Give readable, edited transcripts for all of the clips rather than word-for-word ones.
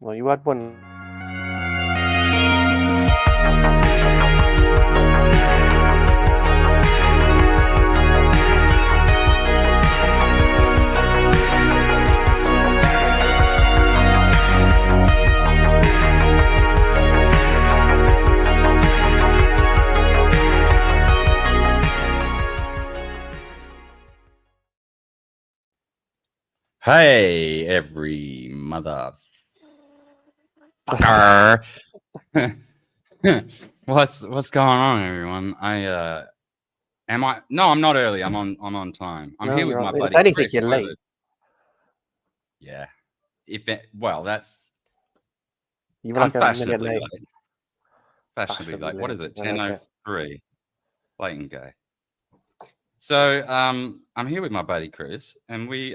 Well, you had one. Hey, every mother fucker. What's going on, everyone? Am I? No, I'm not early. I'm on time. I'm here with my buddy If anything, Chris. you're late. Yeah. Well, that's. You were I'm like a minute fashionably late. late. Fashionably late. What is it? 10:03. Late and go. So I'm here with my buddy Chris, and we've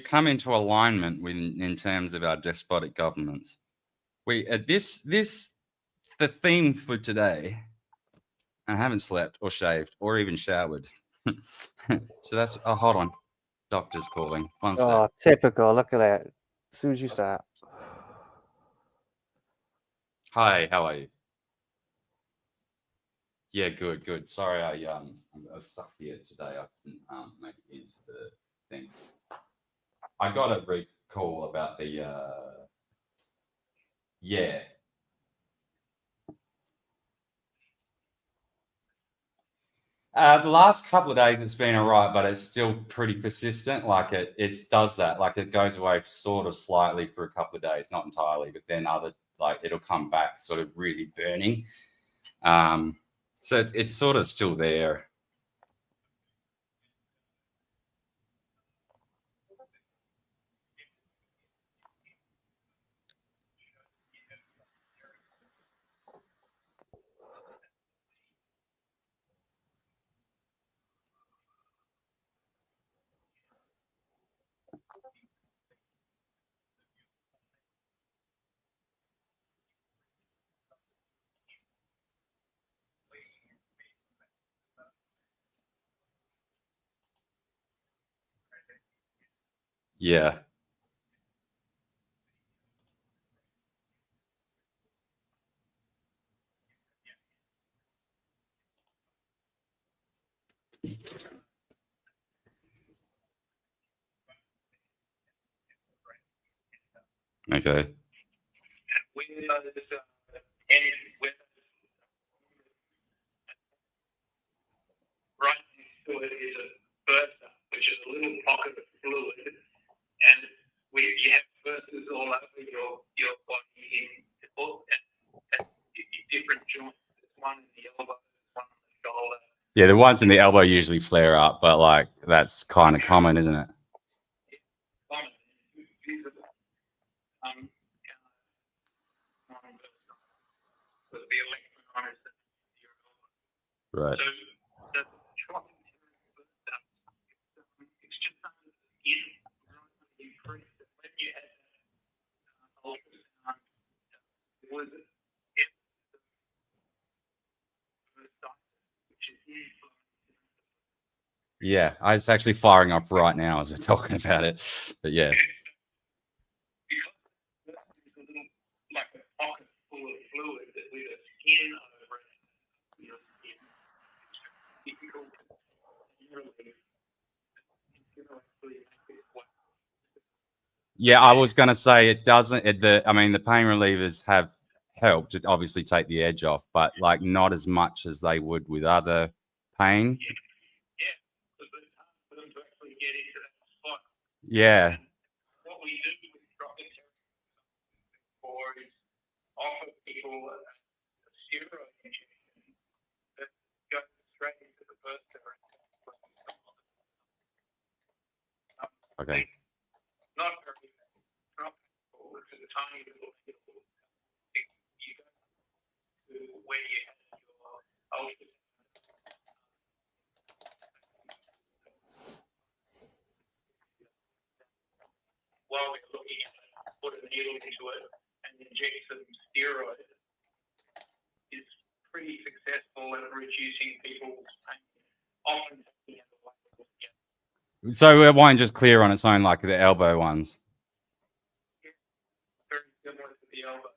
come into alignment in terms of our despotic governments. The theme for today. I haven't slept or shaved or even showered. So that's. Oh, hold on. Doctor's calling. One sec. Oh, typical. Look at that. As soon as you start. Hi, how are you? Yeah, good. Sorry, I was stuck here today. I couldn't make it into the thing. I got a recall about the yeah. The last couple of days it's been all right, but it's still pretty persistent. Like it does that. Like it goes away sort of slightly for a couple of days, not entirely, but then it'll come back sort of really burning. So it's sort of still there. Yeah. Okay. Right next to it is a burster, which is a little pocket of fluid, and you have bursters all over your body in different joints. There's one in the elbow, there's one on the shoulder. Yeah, the ones in the elbow usually flare up, but like that's kind of common, isn't it? Common, visible. The electron on it in your elbow. Right. So the tropic it's just under the skin, increased when you had ultrasound. It was which is Yeah, it's actually firing up right now as we're talking about it. But yeah. Like a pocket full of fluid that with a skin over it, it's difficult to Yeah, I was going to say it doesn't. I mean, the pain relievers have helped to obviously take the edge off, but like not as much as they would with other pain. Yeah, because it's hard for them to actually get into that spot. Yeah. What we do with tropic is offer people a steroid injection that goes straight into the burster. Okay. Not very tropical, it's a tiny little needle. You go to where you have your ultrasound. While we're looking at it, put a needle into it and inject some steroid is pretty successful at reducing people's pain. Often so it won't just clear on its own like the elbow ones. the elbow.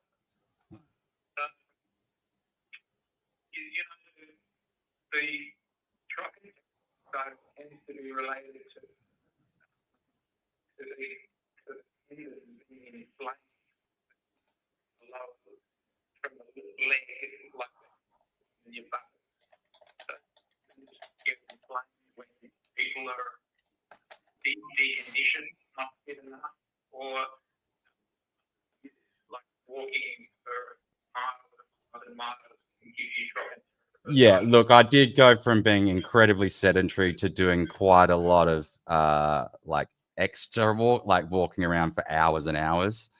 The trucking side tends to be related to the tendons being inflamed from the leg, like in your back. So tendons get inflamed when people are deconditioned, not fit enough, or like walking for miles and miles can give you trucking. Yeah, look, I did go from being incredibly sedentary to doing quite a lot of like extra walk, like walking around for hours and hours.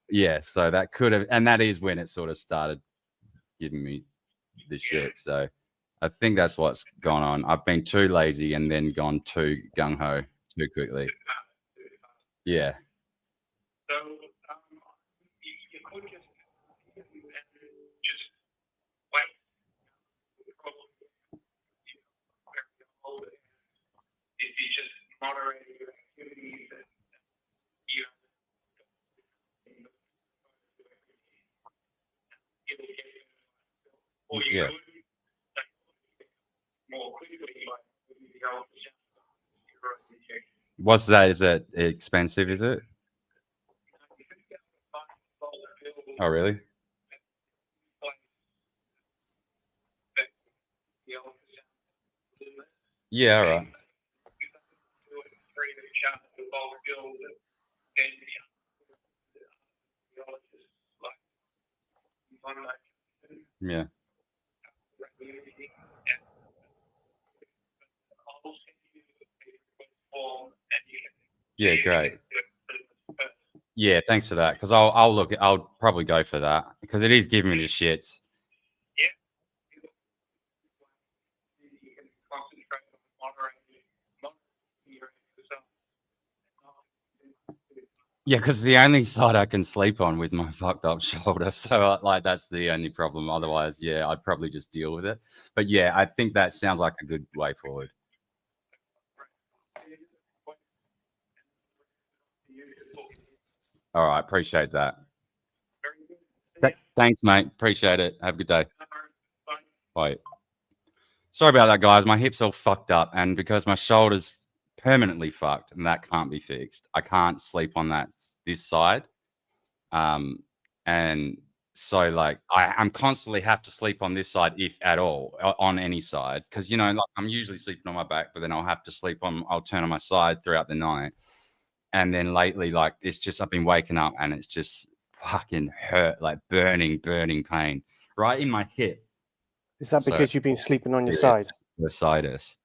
Yeah, so that could have, and that is when it sort of started giving me the shit. So I think that's what's gone on. I've been too lazy and then gone too gung ho too quickly. Yeah. So you could just wait. If you just moderate your activities and you it'll get or you Yeah. could more quickly by the ultrasound. What's that? Is it expensive? Is it? Oh, really? Yeah, all right. Yeah. Yeah, great. Yeah, thanks for that. Because I'll probably go for that because it is giving me the shits. You can concentrate on moderating your exercise. Yeah, because the only side I can sleep on with my fucked up shoulder, so like that's the only problem. Otherwise, yeah, I'd probably just deal with it. But yeah, I think that sounds like a good way forward. All right, appreciate that. Thanks, mate. Appreciate it. Have a good day. Bye. Sorry about that, guys. My hip's all fucked up, and because my shoulder's permanently fucked, and that can't be fixed, I can't sleep on this side. And so like I'm constantly have to sleep on this side, if at all, on any side, because like I'm usually sleeping on my back, but then I'll turn on my side throughout the night. And then lately, like it's just I've been waking up and it's just fucking hurt, like burning pain right in my hip. Is that So- because you've been sleeping on your Yeah, side? Bursitis.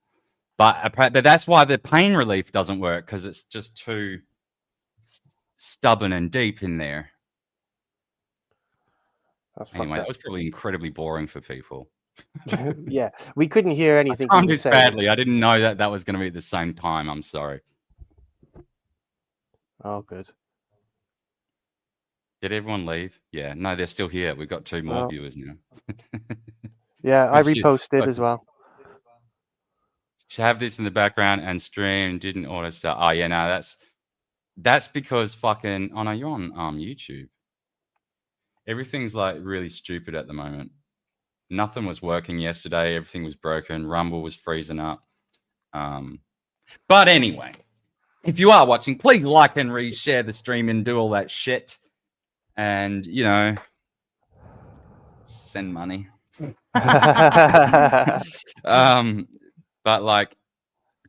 But that's why the pain relief doesn't work, because it's just too stubborn and deep in there. That's Anyway, fucked that up. was probably incredibly boring for people. Yeah, we couldn't hear I anything you timed were this saying. badly. I didn't know that was going to be at the same time. I'm sorry. Oh, good. Did everyone leave? Yeah. No, they're still here. We've got 2 more Oh. viewers now. Yeah, I It's just reposted as well. To have this in the background and stream didn't auto start. Oh yeah, no, that's because fucking. Oh no, you're on YouTube. Everything's like really stupid at the moment. Nothing was working yesterday. Everything was broken. Rumble was freezing up. But anyway, if you are watching, please like and reshare the stream and do all that shit. And send money. But like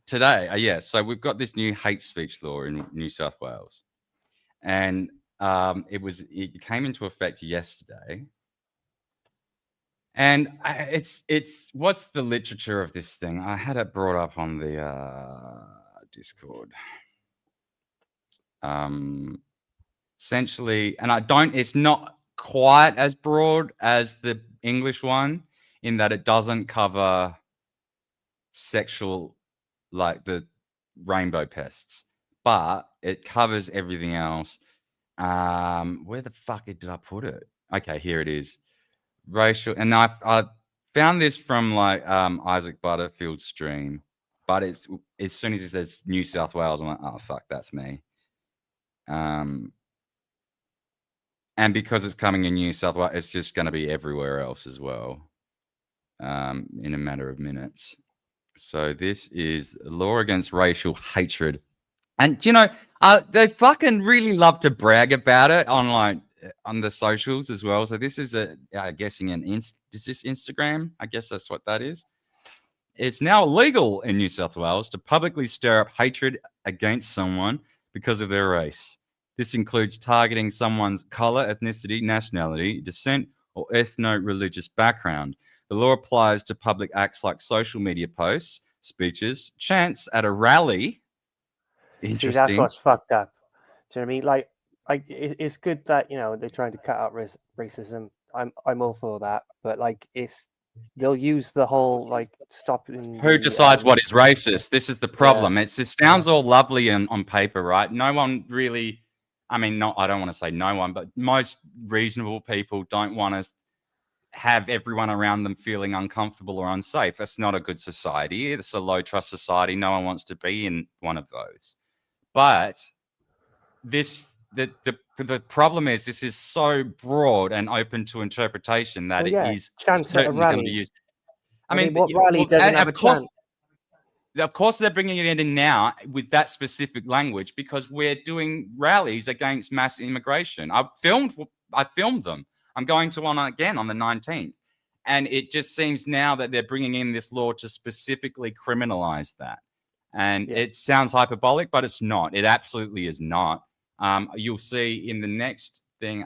today, yeah. So we've got this new hate speech law in New South Wales, and it came into effect yesterday. And it's what's the literature of this thing? I had it brought up on the Discord. Essentially, and it's not quite as broad as the English one in that it doesn't cover sexual, like the rainbow pests, but it covers everything else. Where the fuck did I put it? Okay, here it is. Racial, and I found this from like Isaac Butterfield's stream, but it's as soon as it says New South Wales, I'm like, oh fuck, that's me. And because it's coming in New South Wales, it's just going to be everywhere else as well, in a matter of minutes. So this is law against racial hatred. And, you know, they fucking really love to brag about it on the socials as well. So this is guessing is this Instagram? I guess that's what that is. It's now illegal in New South Wales to publicly stir up hatred against someone because of their race. This includes targeting someone's color, ethnicity, nationality, descent, or ethno-religious background. The law applies to public acts like social media posts, speeches, chants at a rally. Interesting. See, that's what's fucked up. Do you know what I mean? Like it's good that, you know, they're trying to cut out racism. I'm all for that, but like they'll use the whole like stopping. Who decides what is racist? This is the problem. It sounds all lovely on paper, right? No one really, I mean, I don't want to say no one, but most reasonable people don't want to have everyone around them feeling uncomfortable or unsafe. That's not a good society. It's a low trust society. No one wants to be in one of those. But the problem is this is so broad and open to interpretation that it is certainly going to be used. I mean, what rally doesn't have a chance? Of course, they're bringing it in now with that specific language because we're doing rallies against mass immigration. I filmed them. I'm going to one again on the 19th. And it just seems now that they're bringing in this law to specifically criminalize that. And it sounds hyperbolic, but it's not. It absolutely is not. You'll see in the next thing,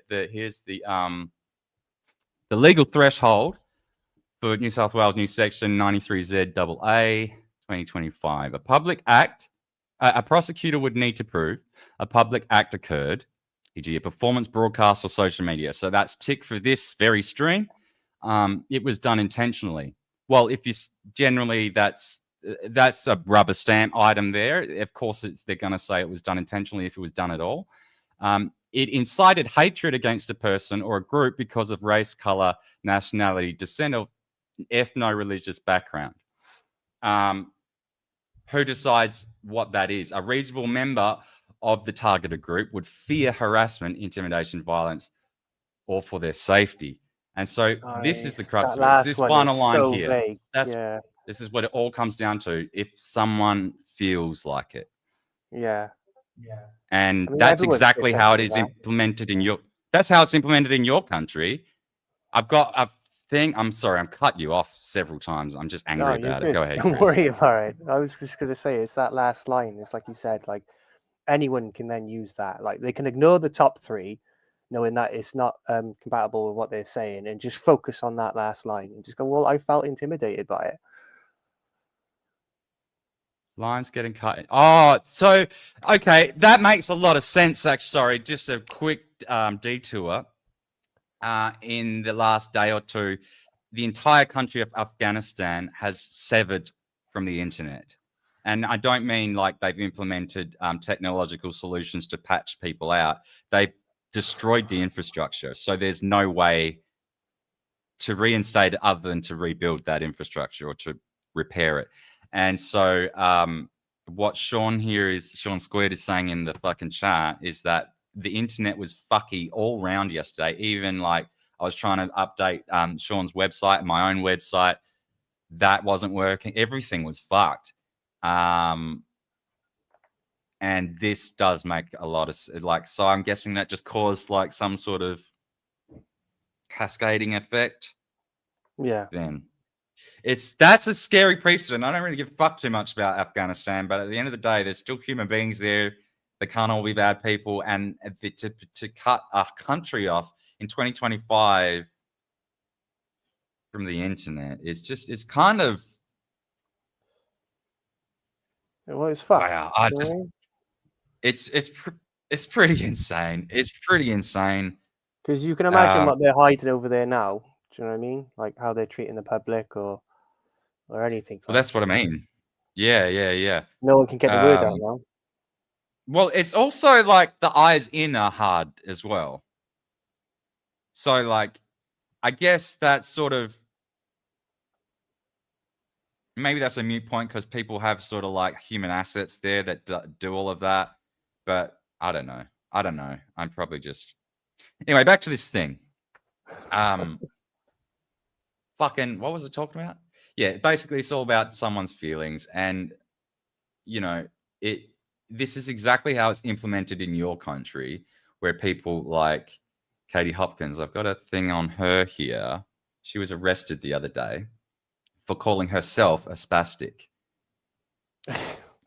here's the legal threshold for New South Wales new section 93Z AA 2025. A public act, a prosecutor would need to prove a public act occurred, e.g. a performance, broadcast, or social media. So that's tick for this very stream. It was done intentionally. Well, if you generally, that's a rubber stamp item there. Of course, they're going to say it was done intentionally if it was done at all. It incited hatred against a person or a group because of race, color, nationality, descent, or ethno-religious background. Who decides what that is? A reasonable member of the targeted group would fear harassment, intimidation, violence, or for their safety. And so this is the crux of it. This final line here. Vague. This is what it all comes down to. If someone feels like it. Yeah. And that's exactly how it is implemented in that's how it's implemented in your country. I've got a thing. I'm sorry, I'm cut you off several times. I'm just angry about it. Go ahead. Don't worry about it. I was just going to say, it's that last line. It's like you said, like anyone can then use that. Like they can ignore the top three, knowing that it's not compatible with what they're saying, and just focus on that last line and just go, well, I felt intimidated by it. Lines getting cut. Oh, so, okay. That makes a lot of sense, actually. Sorry, just a quick detour. In the last day or two, the entire country of Afghanistan has severed from the internet. And I don't mean like they've implemented technological solutions to patch people out. They've destroyed the infrastructure. So there's no way to reinstate it other than to rebuild that infrastructure or to repair it. And so what Sean Squared is saying in the fucking chat is that the internet was fucky all round yesterday. Even like I was trying to update Sean's website, my own website. That wasn't working. Everything was fucked. And this does make a lot of so I'm guessing that just caused like some sort of cascading effect. Yeah. Then that's a scary precedent. I don't really give a fuck too much about Afghanistan, but at the end of the day, there's still human beings there. They can't all be bad people. And to cut a country off in 2025 from the internet is just, it's kind of. Well, it's fucked. Wow. It's pretty insane. It's pretty insane. Because you can imagine what they're hiding over there now. Do you know what I mean? Like how they're treating the public or anything. Well, that's what I mean. Yeah. No one can get the word out now. Well, it's also like the eyes in are hard as well. So, like, I guess that's sort of maybe that's a moot point because people have sort of like human assets there that do all of that. But I don't know. I'm probably just Anyway, back to this thing. Fucking, what was it talking about? Yeah, basically it's all about someone's feelings, and this is exactly how it's implemented in your country, where people like Katie Hopkins, I've got a thing on her here. She was arrested the other day for calling herself a spastic.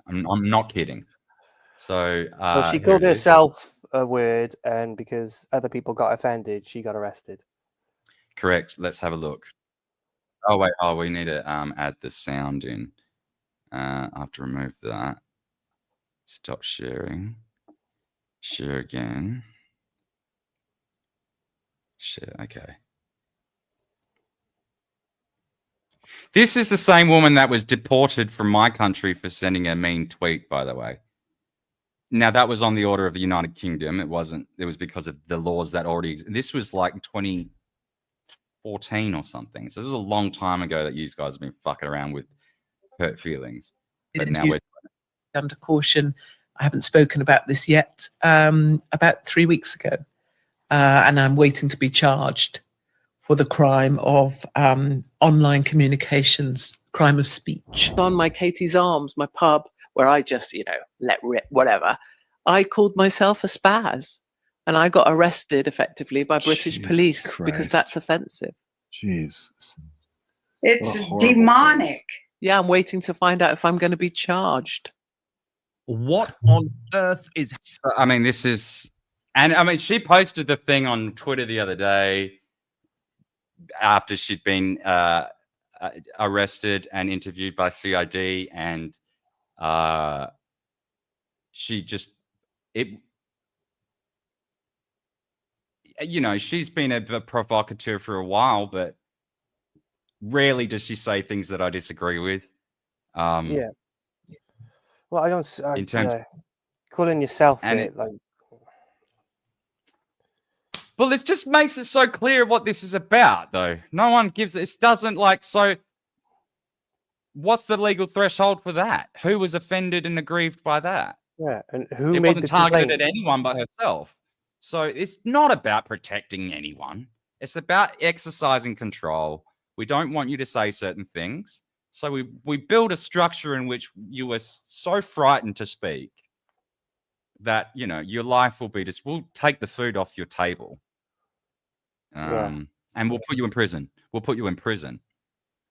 I'm not kidding. So Well, she here called it is. herself a word, and because other people got offended, she got arrested. Correct. Let's have a look. Oh wait. Oh, we need to add the sound in. I have to remove that. Stop sharing. Share again. Share. Okay. This is the same woman that was deported from my country for sending a mean tweet, by the way. Now, that was on the order of the United Kingdom. It wasn't. It was because of the laws that already exist. This was like 2014 or something. So this was a long time ago that you guys have been fucking around with hurt feelings. But now we're under caution. I haven't spoken about this yet. About 3 weeks ago. And I'm waiting to be charged for the crime of online communications, crime of speech. On my Katie's Arms, my pub, where I just, let rip, whatever, I called myself a spaz. And I got arrested effectively by British Jesus police Christ. because that's offensive. Jesus. It's What a horrible demonic. place. Yeah, I'm waiting to find out if I'm going to be charged. What on earth is... I mean, this is... And I mean, she posted the thing on Twitter the other day after she'd been arrested and interviewed by CID, and she just she's been a provocateur for a while, but rarely does she say things that I disagree with. Yeah. Well, I don't. In terms, calling yourself and it, like. Well, this just makes it so clear what this is about, though. No one gives it. It doesn't like so. What's the legal threshold for that? Who was offended and aggrieved by that? Yeah, and who it made wasn't the targeted complaint? at anyone but herself. So it's not about protecting anyone. It's about exercising control. We don't want you to say certain things. So we build a structure in which you are so frightened to speak that, your life will be just, we'll take the food off your table. And we'll put you in prison. We'll put you in prison.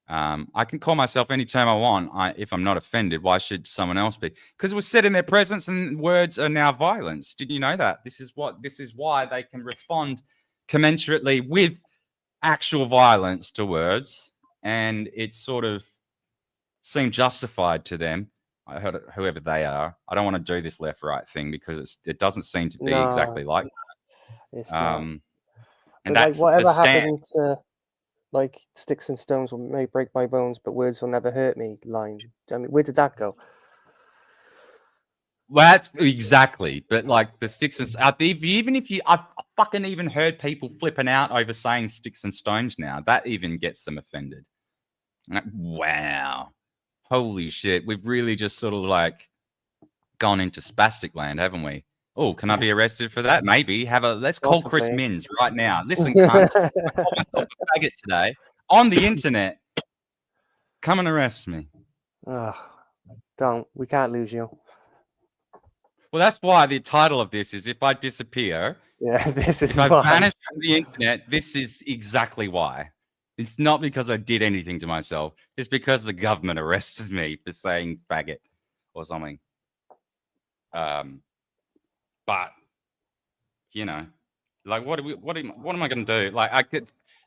I can call myself any term I want. If I'm not offended, why should someone else be? Because we're set in their presence, and words are now violence. Did you know that? This is why they can respond commensurately with actual violence to words, and it sort of seemed justified to them. I heard it, whoever they are. I don't want to do this left-right thing because it doesn't seem to be exactly like that. It's not. And but that's like, whatever the stand. happened to like sticks and stones may break my bones, but words will never hurt me line. I mean, where did that go? Well, that's exactly. But like the sticks and I've fucking even heard people flipping out over saying sticks and stones now. That even gets them offended. Like, wow, holy shit! We've really just sort of like gone into spastic land, haven't we? Oh, can I be arrested for that? Maybe. Let's call Chris Minns right now. Listen, cunt, I called myself a faggot today on the internet. Come and arrest me. Don't. We can't lose you. Well, that's why the title of this is "If I Disappear." Yeah, this is if I why. vanish from the internet. This is exactly why. It's not because I did anything to myself. It's because the government arrested me for saying faggot or something. But like, what am I going to do? Like,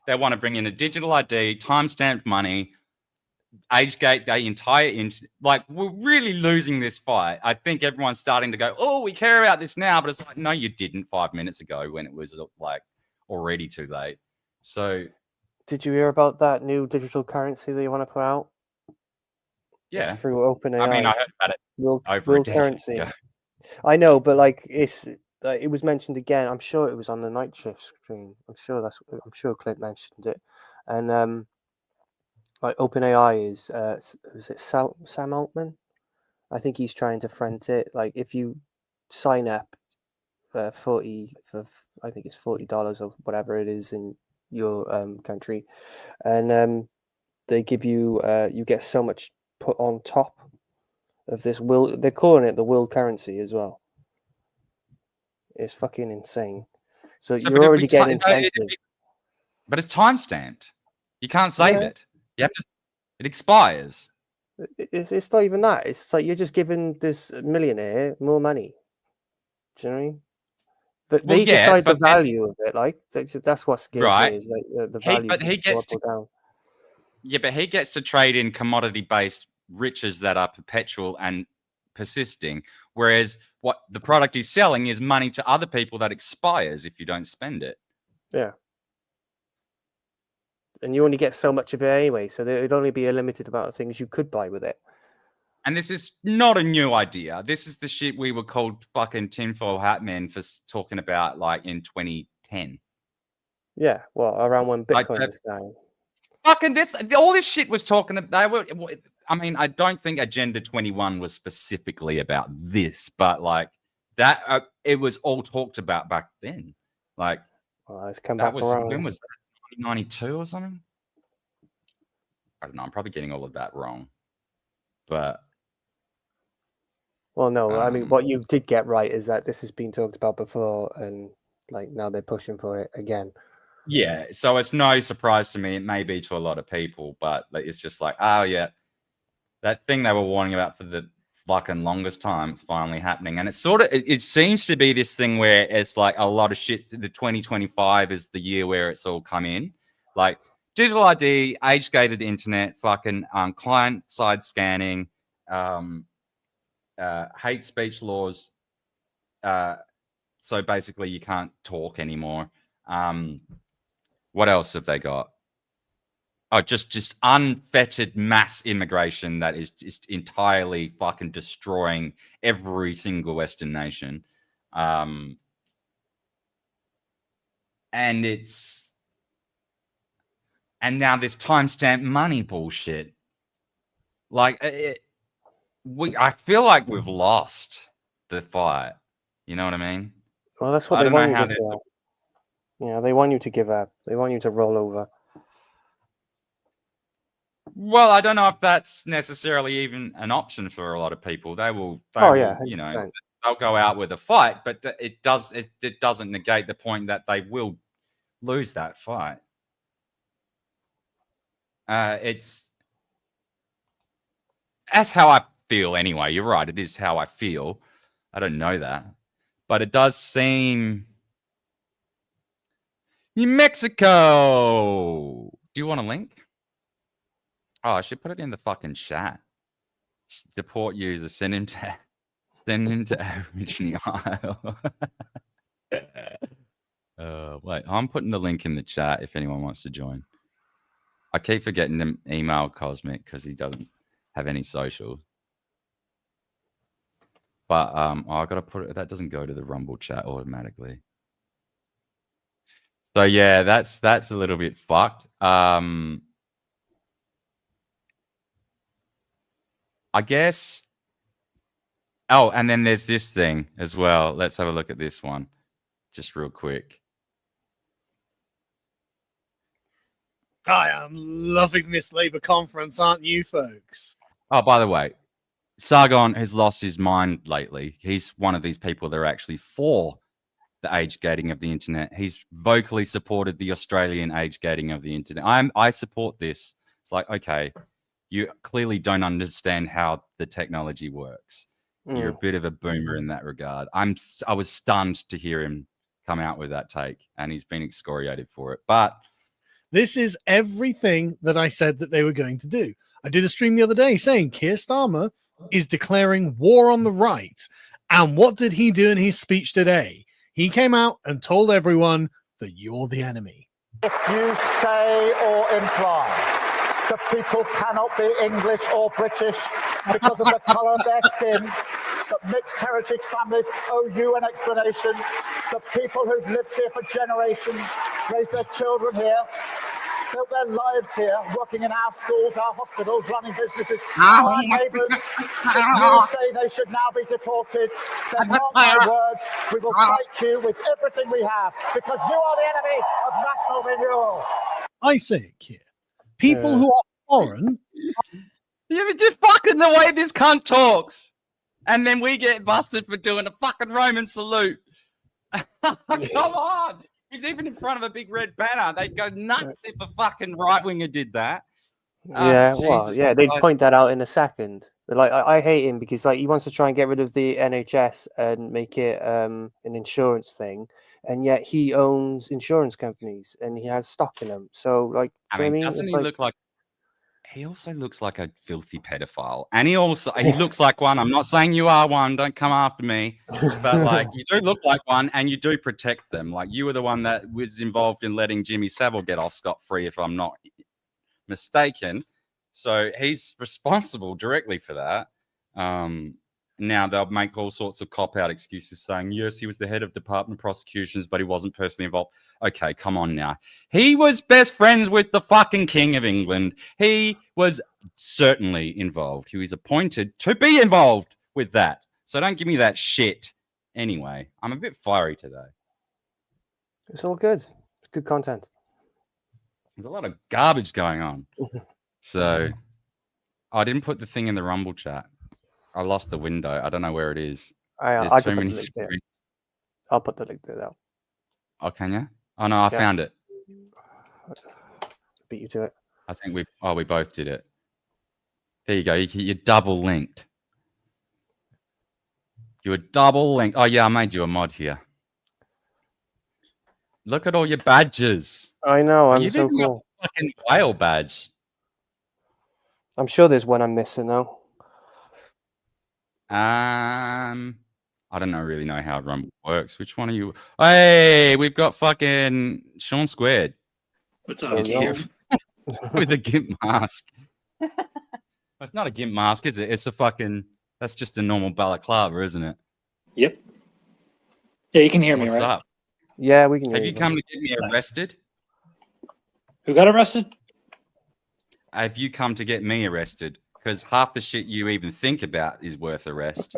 they want to bring in a digital ID, time-stamped money, age gate, the entire like, we're really losing this fight. I think everyone's starting to go, oh, we care about this now, but it's like, no, you didn't 5 minutes ago when it was like already too late. So, did you hear about that new digital currency that you want to put out? Yeah, it's through OpenAI. I mean, I heard about it over a decade currency. ago. I know, but like it was mentioned again. I'm sure it was on the night shift screen. I'm sure Clint mentioned it, and like OpenAI is it Sam Altman? I think he's trying to front it. Like if you sign up $40 for, I think it's $40 or whatever it is in your country, and they give you you get so much put on top of this will. They're calling it the world currency as well. It's fucking insane. So So, you're but already getting incentive. But it's time stamped. You can't save Yeah. it. You have to. It expires. It's not even that. It's like you're just giving this millionaire more money. Do you know what I mean? But Well, they yeah, decide the but then- value of it. Like that's what scares Right. me is like the He- value but he can go gets up or down. Yeah, but he gets to trade in commodity-based riches that are perpetual and persisting, whereas what the product he's selling is money to other people that expires if you don't spend it. Yeah. And you only get so much of it anyway, so there would only be a limited amount of things you could buy with it. And this is not a new idea. This is the shit we were called fucking tinfoil hat men for talking about like in 2010. Yeah, well, around when Like Bitcoin that- was down. Fucking this, all this shit was talking about. They were. I mean, I don't think Agenda 21 was specifically about this, but like that, it was all talked about back then. Like Well, it's come that back was around. when was that? 1992 or something? I don't know. I'm probably getting all of that wrong, but Well, no, I mean, Um, what you did get right is that this has been talked about before, and like now they're pushing for it again. yeah. So it's no surprise to me. It may be to a lot of people, but like, it's just like, oh yeah, that thing they were warning about for the fucking longest time, it's finally happening. And it's sort of, it seems to be this thing where it's like a lot of shit. The 2025 is the year where it's all come in, like digital ID, age-gated internet, fucking client-side scanning, hate speech laws. So basically, you can't talk anymore. What else have they got? Oh, just unfettered mass immigration that is just entirely fucking destroying every single Western nation. And now this timestamp money bullshit. Like I feel like we've lost the fight. You know what I mean? Well, that's what I they don't know want you how to this. do. Yeah, they want you to give up. They want you to roll over. Well, I don't know if that's necessarily even an option for a lot of people. They will, Yeah, you know, 100%. they'll go out with a fight, but it doesn't negate the point that they will lose that fight. That's how I feel anyway. You're right. It is how I feel. I don't know that, but it does seem. New Mexico. Do you want a link? Oh, I should put it in the fucking chat. Support user. Send him to Aborigine Isle. Wait, I'm putting the link in the chat if anyone wants to join. I keep forgetting to email Cosmic because he doesn't have any socials. But I gotta put it. That doesn't go to the Rumble chat automatically. So yeah, that's a little bit fucked. I guess. Oh, and then there's this thing as well. Let's have a look at this one, just real quick. I am loving this Labour conference, aren't you, folks? Oh, by the way, Sargon has lost his mind lately. He's one of these people that are actually for the age gating of the internet. He's vocally supported the Australian age gating of the internet. I support this. It's like, okay, you clearly don't understand how the technology works. You're a bit of a boomer in that regard. I was stunned to hear him come out with that take, and he's been excoriated for it. But this is everything that I said that they were going to do. I did a stream the other day saying Keir Starmer is declaring war on the right. And what did he do in his speech today? He came out and told everyone that you're the enemy. If you say or imply that people cannot be English or British because of the colour of their skin, that mixed heritage families owe you an explanation, that people who've lived here for generations, raised their children here, built their lives here, working in our schools, our hospitals, running businesses, our neighbours. If you say they should now be deported, then mark my words, we will fight you with everything we have, because you are the enemy of national renewal. I say it, Keir. People who are foreign. Yeah, but just fucking the way this cunt talks. And then we get busted for doing a fucking Roman salute. Come on. He's even in front of a big red banner. They'd go nuts if a fucking right-winger did that. Yeah, well, Jesus yeah, they'd Christ. point that out in a second. But, like, I hate him because, like, he wants to try and get rid of the NHS and make it an insurance thing, and yet he owns insurance companies and he has stock in them. So, like, I mean, doesn't he look like? He also looks like a filthy pedophile, and he looks like one. I'm not saying you are one. Don't come after me, but like you do look like one, and you do protect them. Like you were the one that was involved in letting Jimmy Savile get off scot-free, if I'm not mistaken. So he's responsible directly for that. Now they'll make all sorts of cop-out excuses saying, yes, he was the head of Department of Prosecutions, but he wasn't personally involved. Okay, come on now. He was best friends with the fucking King of England. He was certainly involved. He was appointed to be involved with that. So don't give me that shit. Anyway, I'm a bit fiery today. it's all good. It's good content. There's a lot of garbage going on. So I didn't put the thing in the Rumble chat. I lost the window. I don't know where it is. I There's can too put many the link there. screens. I'll put the link there now. Oh, can you? Oh, no, I found it. Beat you to it. I think we both did it. There you go. You're double linked. You were double linked. Oh, yeah, I made you a mod here. Look at all your badges. I know. I'm You've so even got cool. a fucking whale badge. I'm sure there's one I'm missing though. I don't really know how Rumble works. Which one are you? Hey, we've got fucking Sean Squared. What's up? He's here with a gimp mask. It's not a gimp mask, is it? It's a fucking. That's just a normal balaclava, isn't it? Yep. Yeah, you can hear me, What's right? up? Yeah, we can. Have hear you come to get me arrested? Who got arrested? Have you come to get me arrested? Because half the shit you even think about is worth arrest.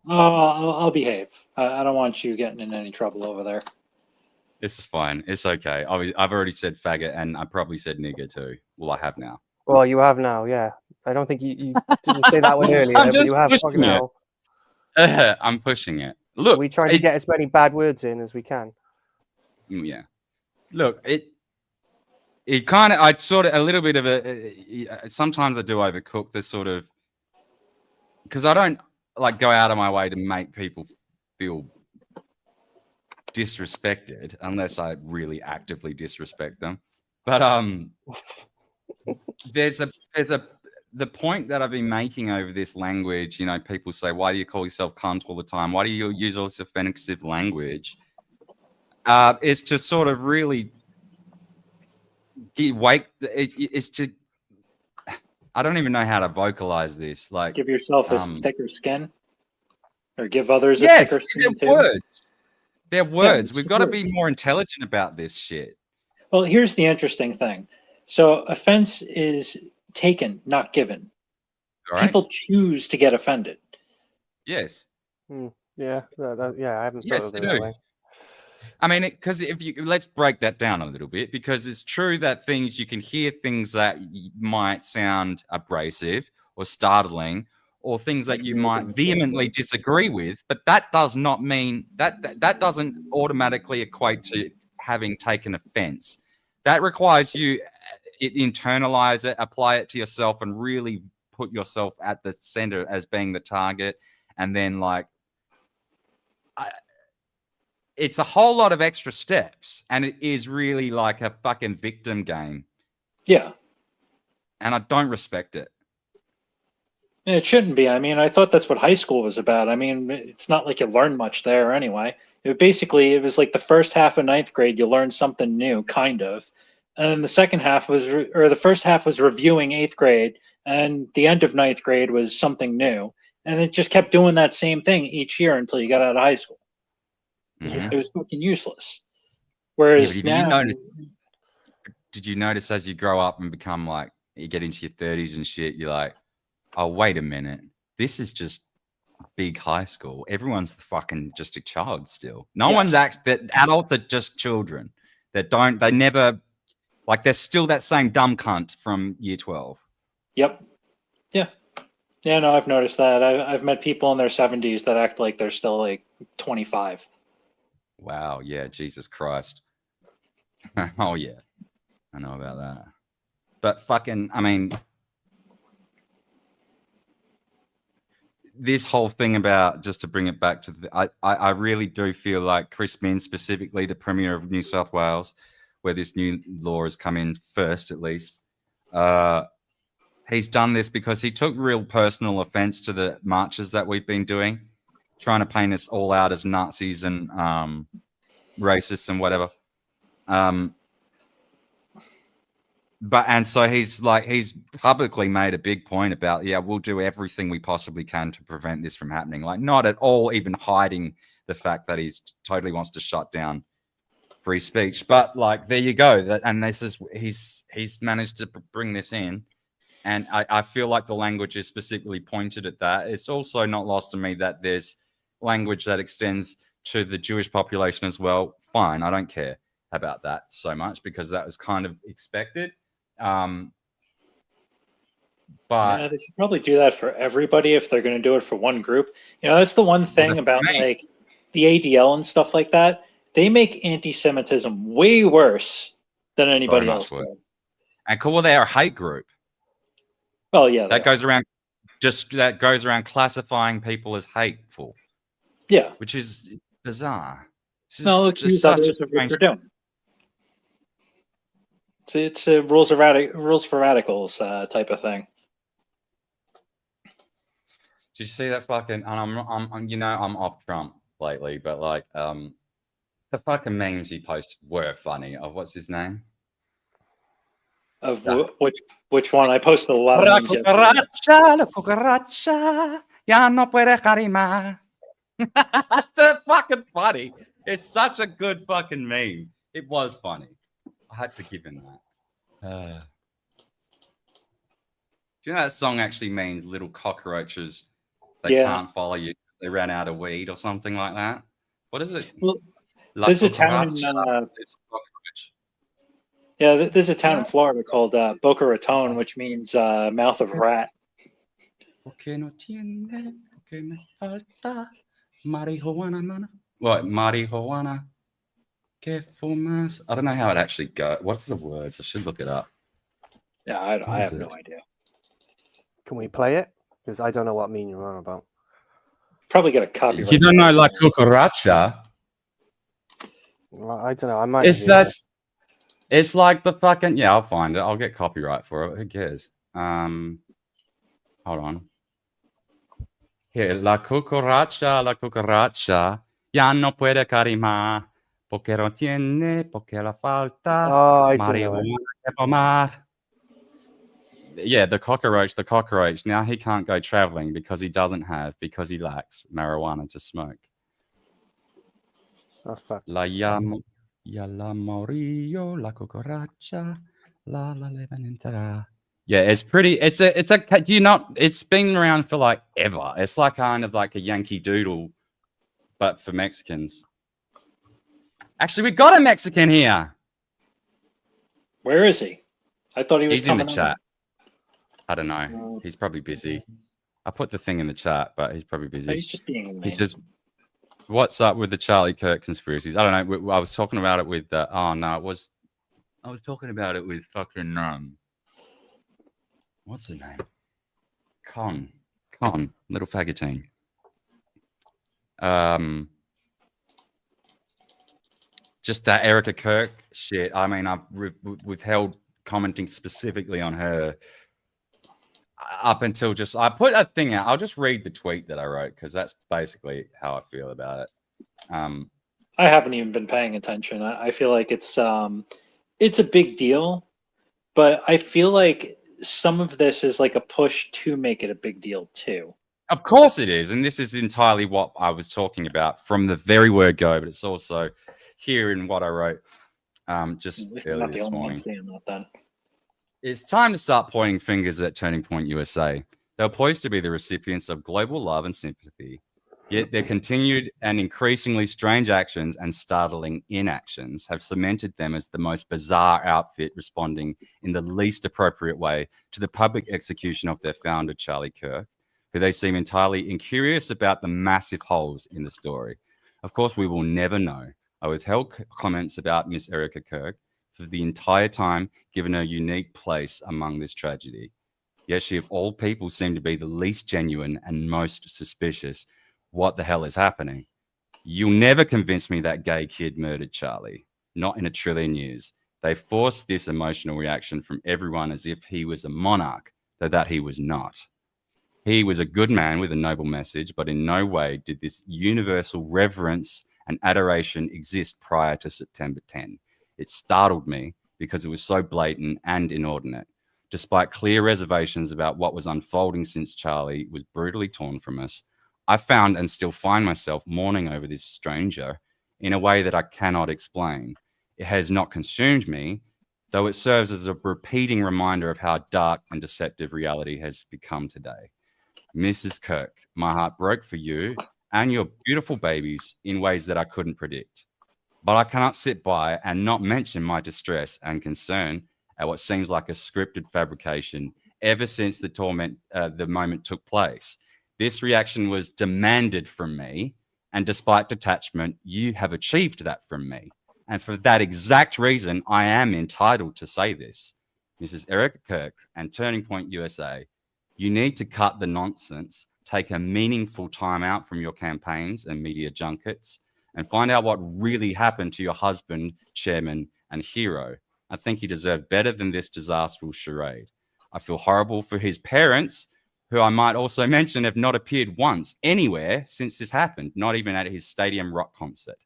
Oh, I'll behave. I don't want you getting in any trouble over there. This is fine. It's okay. I've already said faggot, and I probably said nigger too. Well, I have now. Well, you have now. Yeah, I don't think you didn't say that one earlier, I'm but just you have pushing now. I'm pushing it. Look, We try to get as many bad words in as we can. Yeah. Look, it kind of, I sort of a little bit of sometimes I do overcook this sort of, because I don't like go out of my way to make people feel disrespected unless I really actively disrespect them. But the point that I've been making over this language, you know, people say, why do you call yourself cunt all the time? Why do you use all this offensive language? Is to sort of really it's to, I don't even know how to vocalize this. Like, Give yourself a thicker skin, or give others a thicker skin too. Words. They're words. Yeah, We've got to words. be more intelligent about this shit. Well, here's the interesting thing. So offense is taken, not given. All right? People choose to get offended. Yes. Yeah, yeah. I haven't thought Yes, of they it that do. way. I mean, because if you let's break that down a little bit, because it's true that things you can hear things that might sound abrasive or startling, or things that you might vehemently disagree with, but that does not mean that doesn't automatically equate to having taken offense. That requires you internalize it, apply it to yourself, and really put yourself at the center as being the target, and then like. It's a whole lot of extra steps, and it is really like a fucking victim game. Yeah. And I don't respect it. It shouldn't be. I mean, I thought that's what high school was about. I mean, it's not like you learn much there anyway. It was like the first half of ninth grade, you learned something new, kind of. And then the second half the first half was reviewing eighth grade, and the end of ninth grade was something new. And it just kept doing that same thing each year until you got out of high school. Mm-hmm. It was fucking useless. Whereas now, did you notice as you grow up and become like, you get into your 30s and shit, you're like, oh, wait a minute. This is just big high school. Everyone's fucking just a child still. No one's that adults are just children that they never, like, they're still that same dumb cunt from year 12. Yep. Yeah. Yeah, no, I've noticed that. I've met people in their 70s that act like they're still like 25. Wow. Yeah. Jesus Christ. Oh, yeah. I know about that. But fucking, I mean, this whole thing about, just to bring it back to I really do feel like Chris Minns, specifically the Premier of New South Wales, where this new law has come in first, at least, he's done this because he took real personal offense to the marches that we've been doing, trying to paint us all out as Nazis and racists and whatever. And so he's publicly made a big point about, we'll do everything we possibly can to prevent this from happening. Like, not at all even hiding the fact that he's totally wants to shut down free speech. But like, there you go. And this is, he's managed to bring this in. And I feel like the language is specifically pointed at that. It's also not lost to me that there's language that extends to the Jewish population as well. Fine, I don't care about that so much because that was kind of expected. But yeah, they should probably do that for everybody if they're going to do it for one group. You know, that's the one thing about like the ADL and stuff like that. They make anti-Semitism way worse than anybody else does. And cool, they're a hate group. Well, yeah, that goes around classifying people as hateful. Yeah, which is bizarre. No, it's others of what you're doing. It's a rules for radicals type of thing. Did you see that fucking? And I'm off Trump lately, but like the fucking memes he posted were funny. Of what's his name? Of which one? I posted a lot of memes. La cucaracha, ya no puede carimar. It's a fucking funny. It's such a good fucking meme. It was funny. I had to give him that. Do you know that song actually means little cockroaches? They can't follow you. They ran out of weed or something like that. What is it? Well, there's a town in there's a town in Florida called Boca Raton, which means mouth of rat. Marijuana. What? Marijuana. Que fumas? I don't know how it actually goes. What are the words? I should look it up. Yeah, I have no idea. Can we play it? Because I don't know what meme you're on about. Probably get a copyright. You don't know La Cucaracha? Well, I don't know. I might. It's like the fucking I'll find it. I'll get copyright for it. Who cares? Hold on. Here, la cucaracha, ya no puede carimar, porque no tiene, porque la falta, marihuana que fumar. Yeah, the cockroach. Now he can't go traveling because he lacks marijuana to smoke. That's fact. Ya la morillo, la cucaracha, la levantará. Yeah, it's pretty. It's been around for like ever. It's like kind of like a Yankee Doodle, but for Mexicans. Actually, we got a Mexican here. Where is he? I thought he was. He's in the chat. I don't know. He's probably busy. I put the thing in the chat, but he's probably busy. He's just being. He says, "What's up with the Charlie Kirk conspiracies?" I don't know. I was talking about it with. I was talking about it with fucking what's the name? Con, little faggotine. Just that Erica Kirk shit. I mean, I've withheld commenting specifically on her up until I put a thing out. I'll just read the tweet that I wrote because that's basically how I feel about it. I haven't even been paying attention. I feel like it's a big deal, but I feel like some of this is like a push to make it a big deal too. Of course it is, and this is entirely what I was talking about from the very word go, but it's also here in what I wrote. just At least I'm early not the this only one morning. seeing that then. It's time to start pointing fingers at Turning Point USA. They're poised to be the recipients of global love and sympathy, yet their continued and increasingly strange actions and startling inactions have cemented them as the most bizarre outfit responding in the least appropriate way to the public execution of their founder, Charlie Kirk, who they seem entirely incurious about the massive holes in the story. Of course, we will never know. I withheld comments about Miss Erica Kirk for the entire time, given her unique place among this tragedy. Yet she, of all people, seemed to be the least genuine and most suspicious. What the hell is happening? You'll never convince me that gay kid murdered Charlie. Not in a trillion years. They forced this emotional reaction from everyone as if he was a monarch, though that he was not. He was a good man with a noble message, but in no way did this universal reverence and adoration exist prior to September 10. It startled me because it was so blatant and inordinate. Despite clear reservations about what was unfolding since Charlie was brutally torn from us, I found and still find myself mourning over this stranger in a way that I cannot explain. It has not consumed me, though it serves as a repeating reminder of how dark and deceptive reality has become today. Mrs. Kirk, my heart broke for you and your beautiful babies in ways that I couldn't predict. But I cannot sit by and not mention my distress and concern at what seems like a scripted fabrication ever since the moment took place. This reaction was demanded from me, and despite detachment, you have achieved that from me. And for that exact reason, I am entitled to say this. Mrs. Erica Kirk and Turning Point USA, you need to cut the nonsense, take a meaningful time out from your campaigns and media junkets, and find out what really happened to your husband, chairman, and hero. I think he deserved better than this disastrous charade. I feel horrible for his parents, who I might also mention have not appeared once anywhere since this happened, not even at his stadium rock concert.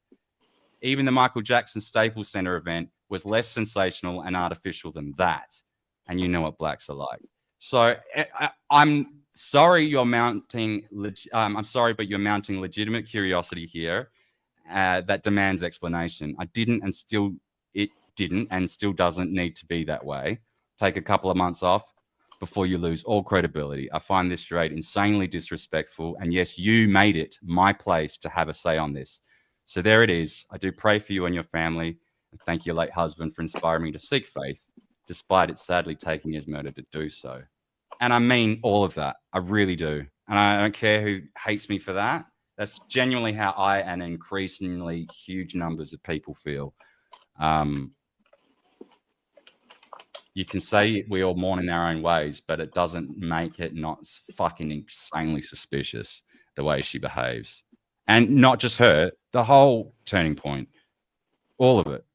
Even the Michael Jackson Staples Center event was less sensational and artificial than that. And you know what blacks are like. So I'm sorry you're mounting. I'm sorry, but you're mounting legitimate curiosity here that demands explanation. It didn't and still doesn't need to be that way. Take a couple of months off before you lose all credibility. I find this charade insanely disrespectful. And yes, you made it my place to have a say on this. So there it is. I do pray for you and your family, and thank your late husband for inspiring me to seek faith, despite it sadly taking his murder to do so. And I mean all of that. I really do. And I don't care who hates me for that. That's genuinely how I and increasingly huge numbers of people feel. You can say we all mourn in our own ways, but it doesn't make it not fucking insanely suspicious the way she behaves. And not just her, the whole Turning Point, all of it.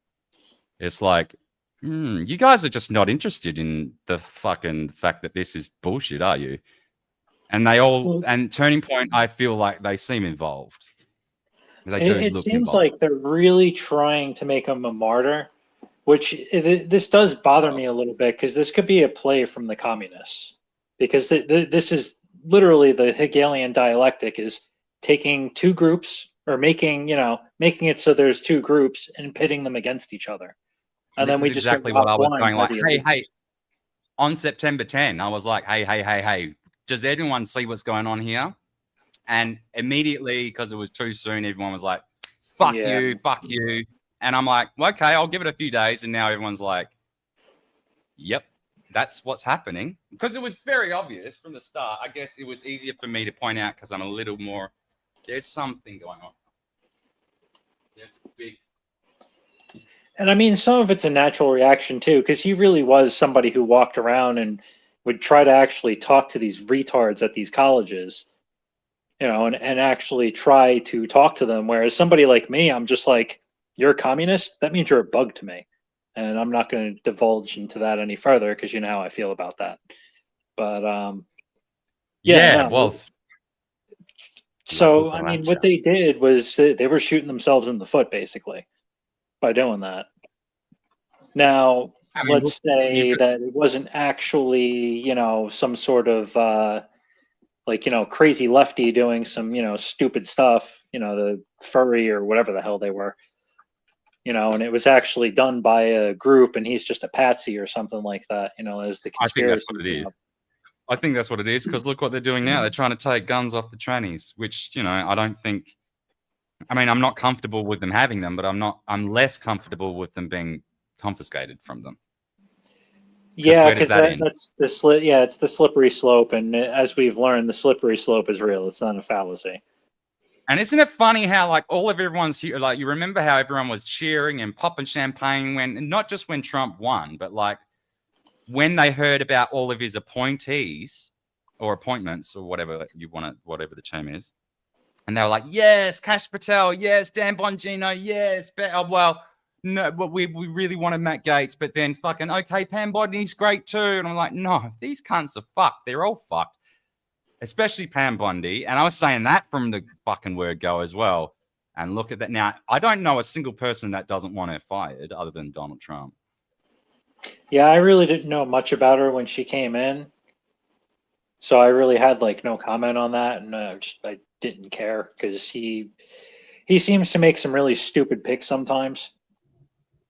It's like, you guys are just not interested in the fucking fact that this is bullshit, are you? And they all, and Turning Point, I feel like they seem involved. It seems like they're really trying to make him a martyr, which this does bother me a little bit, because this could be a play from the communists. Because this is literally the Hegelian dialectic, is taking two groups, or making it so there's two groups and pitting them against each other. And then we just exactly what I was going like, hey, on September 10, I was like, hey, does anyone see what's going on here? And immediately, because it was too soon, everyone was like, fuck you. And I'm like, okay, I'll give it a few days. And now everyone's like, yep, that's what's happening. Because it was very obvious from the start. I guess it was easier for me to point out because I'm a little more, there's something going on. There's a big. And I mean, some of it's a natural reaction too, because he really was somebody who walked around and would try to actually talk to these retards at these colleges, and actually try to talk to them. Whereas somebody like me, I'm just like, you're a communist? That means you're a bug to me. And I'm not going to divulge into that any further, because you know how I feel about that. But so, I mean, what they did was they were shooting themselves in the foot, basically, by doing that. Now, let's say that it wasn't actually, some sort of, crazy lefty doing some, stupid stuff, the furry or whatever the hell they were. and it was actually done by a group, and he's just a patsy or something like that. As the I think conspiracy. that's what it is. I think that's what it is, because look what they're doing now. They're trying to take guns off the trannies, which, I don't think. I mean, I'm not comfortable with them having them, but I'm less comfortable with them being confiscated from them. Yeah, because that's the it's the slippery slope, and as we've learned, the slippery slope is real. It's not a fallacy. And isn't it funny how all of everyone's here? Like, you remember how everyone was cheering and popping champagne not just when Trump won, but when they heard about all of his appointees or appointments or whatever whatever the term is, and they were like, "Yes, Kash Patel, yes, Dan Bongino, yes." Well, no, but we really wanted Matt Gaetz, but then fucking okay, Pam Bodney's great too, and I'm like, no, these cunts are fucked. They're all fucked, especially Pam Bondi. And I was saying that from the fucking word go as well. And look at that now. I don't know a single person that doesn't want her fired other than Donald Trump. Yeah, I really didn't know much about her when she came in, so I really had no comment on that, and I didn't care because he seems to make some really stupid picks sometimes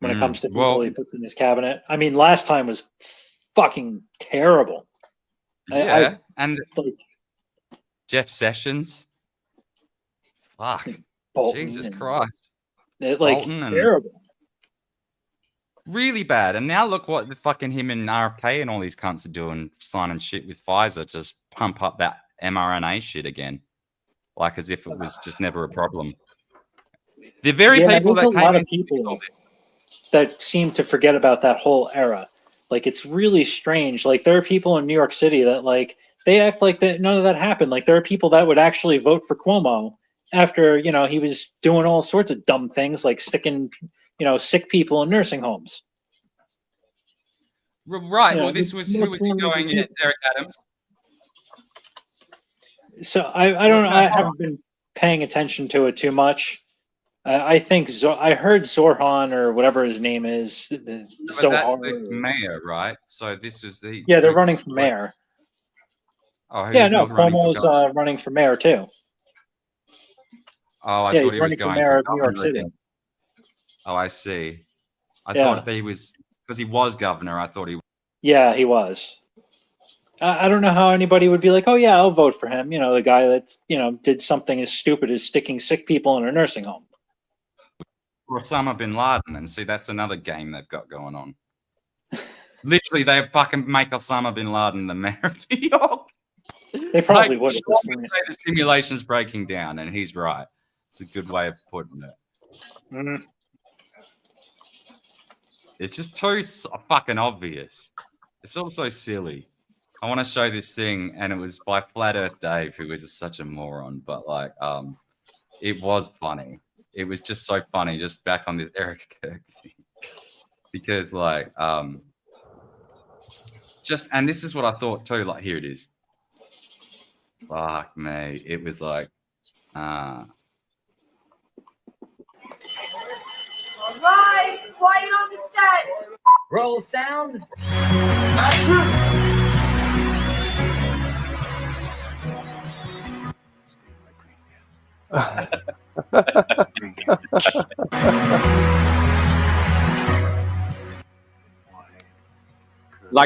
when it comes to people he puts in his cabinet. I mean, last time was fucking terrible. Yeah, and Jeff Sessions, fuck, Jesus Christ, terrible. Really bad. And now look what the fucking him and RFK and all these cunts are doing, signing shit with Pfizer to just pump up that mRNA shit again, as if it was just never a problem. The very people that came in, people that seem to forget about that whole era. It's really strange. There are people in New York City that they act like that none of that happened. There are people that would actually vote for Cuomo after he was doing all sorts of dumb things like sticking sick people in nursing homes. Right. Well, this was who was he going against? Eric Adams. So I don't know. I haven't been paying attention to it too much. I think I heard Zorhan or whatever his name is. That's the mayor, right? So this is the they're running for mayor. Oh, Cuomo's running for mayor too. Oh, I thought he's he was running for going mayor for of New York City. Oh, I see. I thought he was, because he was governor. I thought he. Yeah, he was. I don't know how anybody would be like, oh yeah, I'll vote for him. The guy that did something as stupid as sticking sick people in a nursing home. Osama bin Laden, and see, that's another game they've got going on. Literally, they fucking make Osama bin Laden the mayor of New York. They probably would. Say the simulation's breaking down, and he's right. It's a good way of putting it. Mm-hmm. It's just too fucking obvious. It's also silly. I want to show this thing, and it was by Flat Earth Dave, who is such a moron, but it was funny. It was just so funny, just back on this Eric Kirk thing, because and this is what I thought too. Here it is. Fuck me, it was All right, quiet on the set. Roll sound.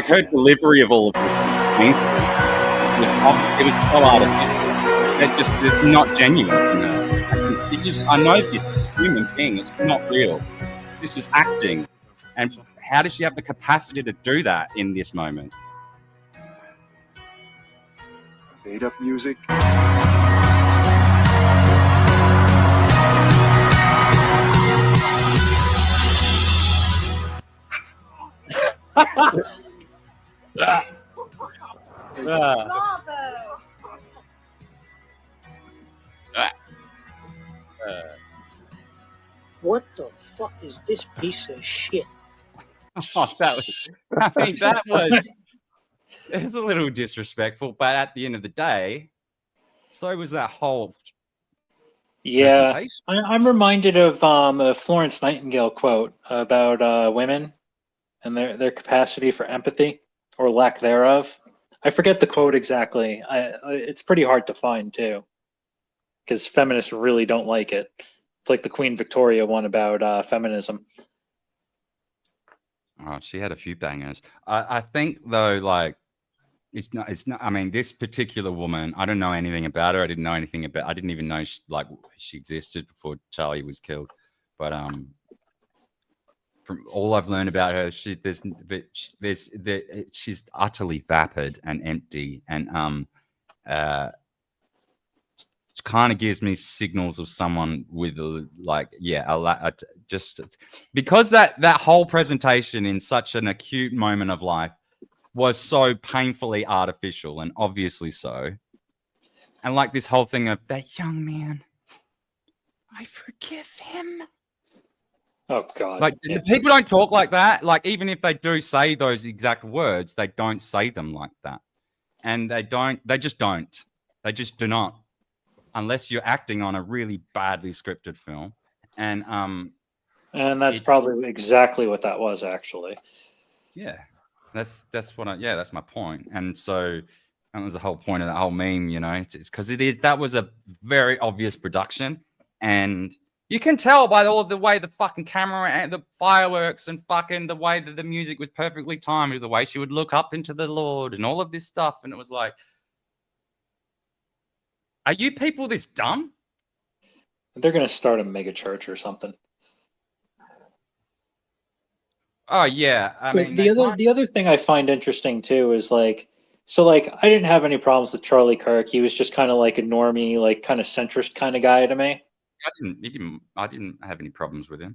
Her delivery of all of this thing, it was so artificial. It's not genuine. I know this human thing. It's not real. This is acting. And how does she have the capacity to do that in this moment? Fade up music. What the fuck is this piece of shit? Oh, it's a little disrespectful, but at the end of the day, so was that whole. Yeah, I'm reminded of a Florence Nightingale quote about women and their capacity for empathy or lack thereof. I forget the quote exactly. It's pretty hard to find too, because feminists really don't like it. It's like the Queen Victoria one about feminism. Oh, she had a few bangers. I think though, like it's not. I mean, this particular woman, I don't know anything about her. I didn't know anything about. I didn't even know she existed before Charlie was killed. But from all I've learned about her, she's utterly vapid and empty, and kind of gives me signals of someone with just because that whole presentation in such an acute moment of life was so painfully artificial, and obviously so. And like this whole thing of that young man, I forgive him. Oh God! Like people don't talk like that. Like even if they do say those exact words, they don't say them like that, and they just don't. They just do not, unless you're acting on a really badly scripted film. And that's probably exactly what that was, actually. Yeah, that's my point. And so that was the whole point of that whole meme, you know, because that was a very obvious production, and you can tell by all of the way the fucking camera and the fireworks and fucking the way that the music was perfectly timed, the way she would look up into the Lord and all of this stuff, and it was like, are you people this dumb? They're gonna start a mega church or something. Oh yeah, I mean the other thing I find interesting too is like, so like I didn't have any problems with Charlie Kirk. He was just kind of like a normie, like kind of centrist kind of guy to me. I didn't have any problems with him.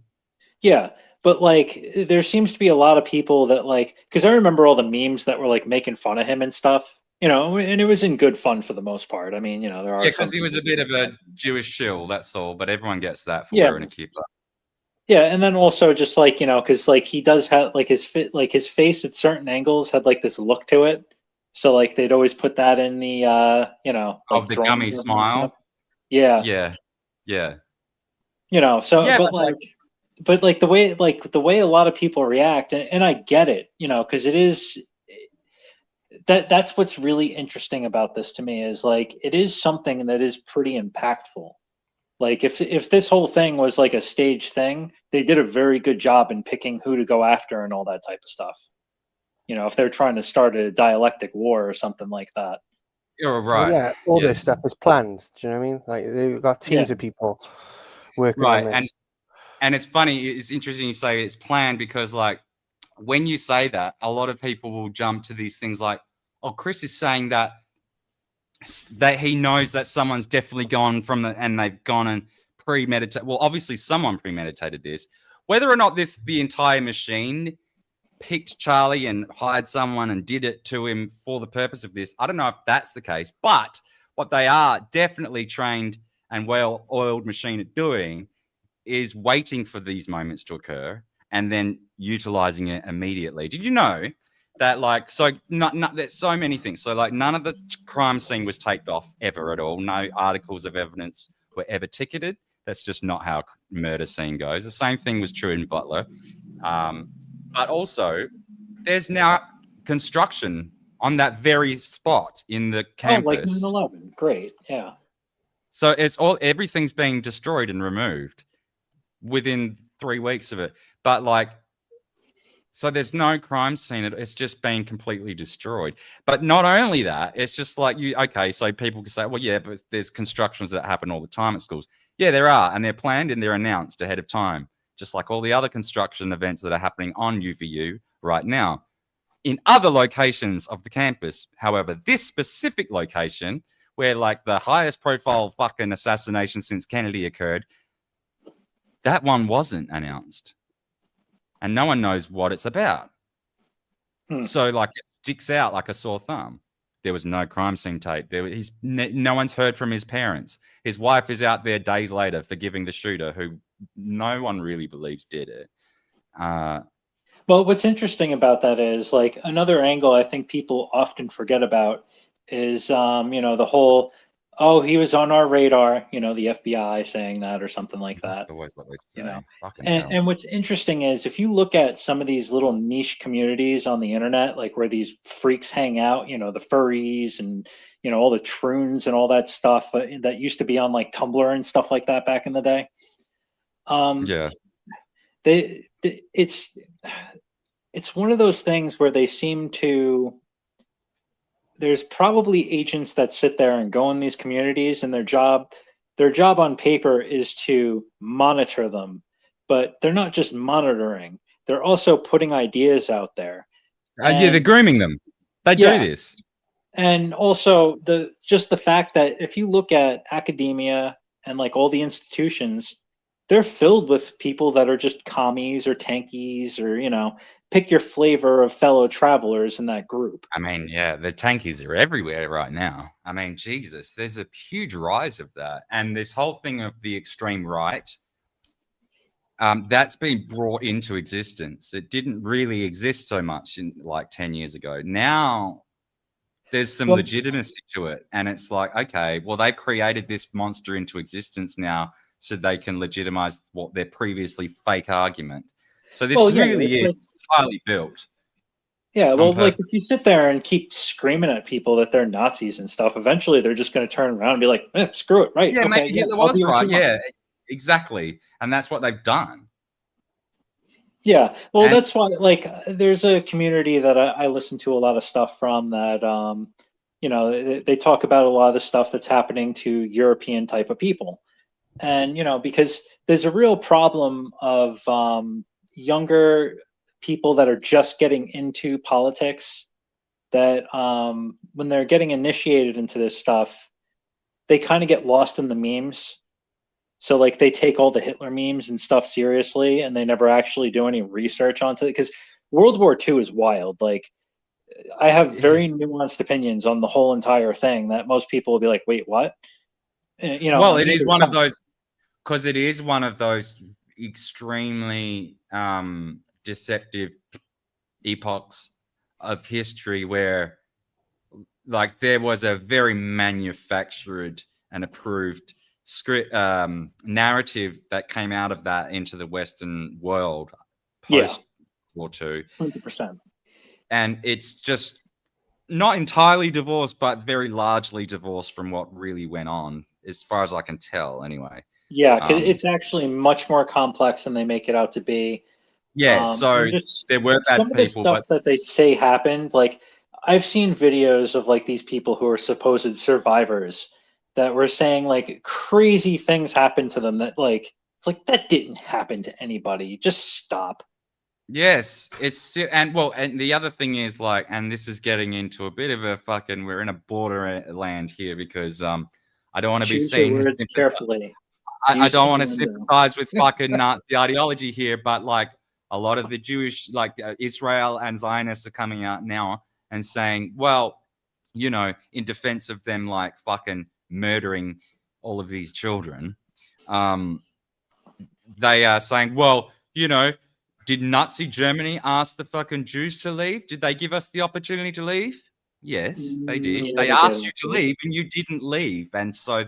Yeah, but like there seems to be a lot of people that like, because I remember all the memes that were like making fun of him and stuff, you know, and it was in good fun for the most part. I mean, you know, there are because he was a bit of a Jewish shill, that's all. But everyone gets that for wearing a kippah. Yeah, and then also just like, you know, because like he does have like his face at certain angles had like this look to it, so like they'd always put that in the you know, like the gummy smile. Yeah. You know, so yeah, but the way a lot of people react, and I get it, you know, because it is that's what's really interesting about this to me is like it is something that is pretty impactful. Like if this whole thing was like a stage thing, they did a very good job in picking who to go after and all that type of stuff. You know, if they're trying to start a dialectic war or something like that. You're right. Well, yeah, all this stuff is planned. Do you know what I mean? Like they've got teams of people working on this. And it's funny. It's interesting you say it's planned because, like, when you say that, a lot of people will jump to these things like, "Oh, Chris is saying that he knows that someone's definitely gone and they've gone and premeditated." Well, obviously, someone premeditated this. Whether or not the entire machine picked Charlie and hired someone and did it to him for the purpose of this, I don't know if that's the case. But what they are definitely trained and well-oiled machine at doing is waiting for these moments to occur and then utilizing it immediately. Did you know that, like, so there's so many things. So, like, none of the crime scene was taped off ever at all. No articles of evidence were ever ticketed. That's just not how murder scene goes. The same thing was true in Butler. But also, there's now construction on that very spot in the campus. Oh, like 9/11. Great, yeah. So everything's being destroyed and removed within 3 weeks of it. But like, so there's no crime scene. It's just been completely destroyed. But not only that, it's just like so people can say, well, yeah, but there's constructions that happen all the time at schools. Yeah, there are, and they're planned and they're announced ahead of time, just like all the other construction events that are happening on UVU right now. In other locations of the campus, however, this specific location, where like the highest profile fucking assassination since Kennedy occurred, that one wasn't announced. And no one knows what it's about. So like it sticks out like a sore thumb. There was no crime scene tape. No one's heard from his parents. His wife is out there days later forgiving the shooter, who no one really believes did it. Well, what's interesting about that is like another angle I think people often forget about is, you know, the whole, oh, he was on our radar, you know, the FBI saying that or something like that. That's always what they say. You know? And what's interesting is if you look at some of these little niche communities on the internet, like where these freaks hang out, you know, the furries and, you know, all the troons and all that stuff that used to be on like Tumblr and stuff like that back in the day. Yeah. It's one of those things where they seem to. There's probably agents that sit there and go in these communities, and their job on paper is to monitor them, but they're not just monitoring; they're also putting ideas out there. Yeah, they're grooming them. They do this. And also the fact that if you look at academia and like all the institutions, they're filled with people that are just commies or tankies or, pick your flavor of fellow travelers in that group. I mean, yeah, the tankies are everywhere right now. I mean, Jesus, there's a huge rise of that. And this whole thing of the extreme right, that's been brought into existence. It didn't really exist so much in like 10 years ago. Now there's some legitimacy to it. And it's like, okay, well, they've created this monster into existence now so they can legitimize what their previously fake argument. So this really is highly built. Yeah, well, like if you sit there and keep screaming at people that they're Nazis and stuff, eventually they're just going to turn around and be like, screw it, right? Yeah, okay, maybe Hitler was right. Yeah, exactly. And that's what they've done. Yeah, well, that's why, like, there's a community that I listen to a lot of stuff from that, they talk about a lot of the stuff that's happening to European type of people. And, because there's a real problem of younger people that are just getting into politics that when they're getting initiated into this stuff, they kind of get lost in the memes. So like they take all the Hitler memes and stuff seriously, and they never actually do any research onto it, because World War II is wild. Like I have very nuanced opinions on the whole entire thing that most people will be like, wait, what? Well, it is one of those, because it is one of those extremely deceptive epochs of history where like there was a very manufactured and approved script narrative that came out of that into the Western world post War II. 100%. And it's just not entirely divorced, but very largely divorced from what really went on, as far as I can tell, anyway. Yeah, because it's actually much more complex than they make it out to be. Yeah, so there were bad some of the people, stuff that they say happened. Like I've seen videos of like these people who are supposed survivors that were saying like crazy things happened to them that like it's like that didn't happen to anybody. Just stop. Yes, it's still, and the other thing is like, and this is getting into a bit of a fucking, we're in a borderland here because I don't want to be seen as carefully. I don't want to sympathize with fucking Nazi ideology here, but like a lot of the Jewish, like Israel and Zionists are coming out now and saying, well, in defense of them like fucking murdering all of these children, they are saying, well, did Nazi Germany ask the fucking Jews to leave? Did they give us the opportunity to leave? Yes, they did. They asked you to leave and you didn't leave. And so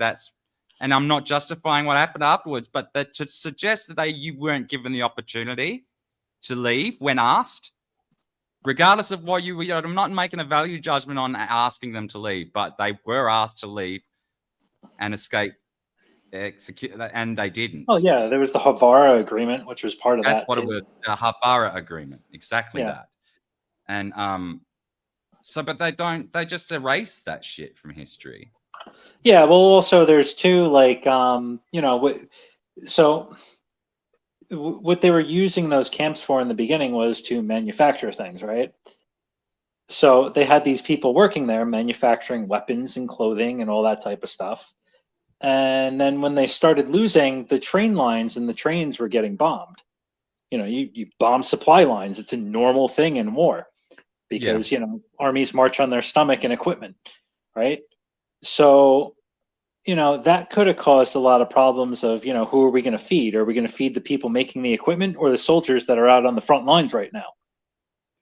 and I'm not justifying what happened afterwards, but to suggest that you weren't given the opportunity to leave when asked, regardless of what I'm not making a value judgment on asking them to leave, but they were asked to leave and escape, and they didn't. Oh yeah, there was the Havara Agreement, which was part of that. That's what it was, the Havara Agreement, exactly that. And but they just erase that shit from history. Yeah, well, also there's too, like, so what they were using those camps for in the beginning was to manufacture things, right? So they had these people working there manufacturing weapons and clothing and all that type of stuff. And then when they started losing, the train lines and the trains were getting bombed. You bomb supply lines. It's a normal thing in war because, armies march on their stomach and equipment, right? So, that could have caused a lot of problems of, who are we going to feed? Are we going to feed the people making the equipment or the soldiers that are out on the front lines right now?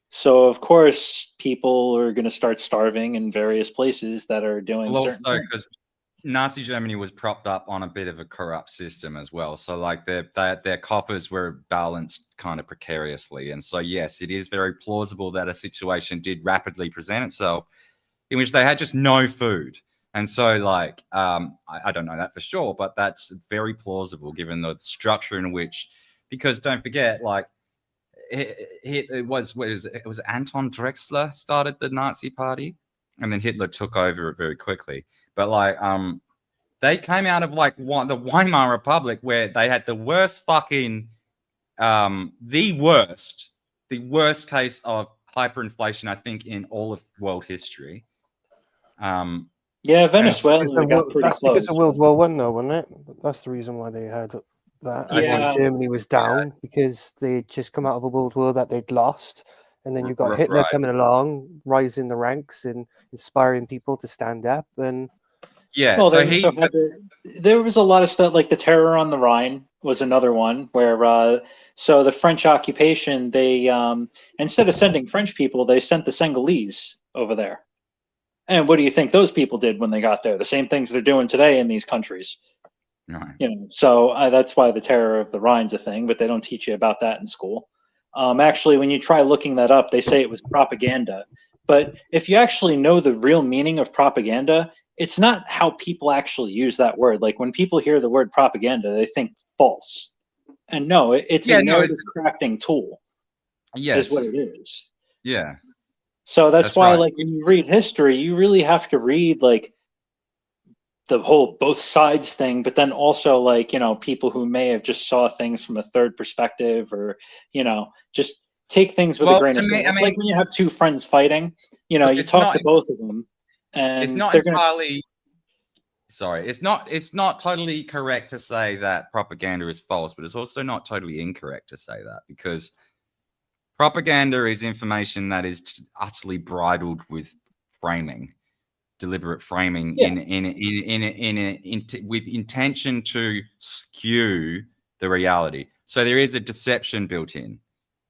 So, of course, people are going to start starving in various places that are doing certain things. Because Nazi Germany was propped up on a bit of a corrupt system as well. So, like, their coffers were balanced kind of precariously. And so, yes, it is very plausible that a situation did rapidly present itself in which they had just no food. And so, like, I don't know that for sure, but that's very plausible given the structure in which, because don't forget, like, it was Anton Drexler started the Nazi Party, and then Hitler took over it very quickly. But like, they came out of like the Weimar Republic, where they had the worst fucking, the worst case of hyperinflation, I think, in all of world history. Yeah, Venezuela got pretty that's close. because of World War One, though, wasn't it? That's the reason why they had that. And Yeah. then Germany was down because they'd just come out of a world war that they'd lost. And then you got Hitler Right. coming along, rising the ranks and inspiring people to stand up. And Yeah, Well, so there was a lot of stuff, like the Terror on the Rhine was another one where so the French occupation, they instead of sending French people, they sent the Senegalese over there. And what do you think those people did when they got there? The same things they're doing today in these countries. Right. You know, so that's why the Terror of the Rhine's a thing, but they don't teach you about that in school. Actually, when you try looking that up, they say it was propaganda. But if you actually know the real meaning of propaganda, it's not how people actually use that word. Like when people hear the word propaganda, they think false. And no, it's a narrative crafting tool. Yes. Is what it is. Yeah. So that's why, right. like, when you read history, you really have to read like the whole both sides thing, but then also, like, you know, people who may have just saw things from a third perspective, or, you know, just take things with a grain of salt. Like when you have two friends fighting, you know, you talk to both of them, and it's not entirely. Sorry, it's not totally correct to say that propaganda is false, but it's also not totally incorrect to say that, because propaganda is information that is utterly bridled with framing, deliberate framing, with intention to skew the reality. So there is a deception built in,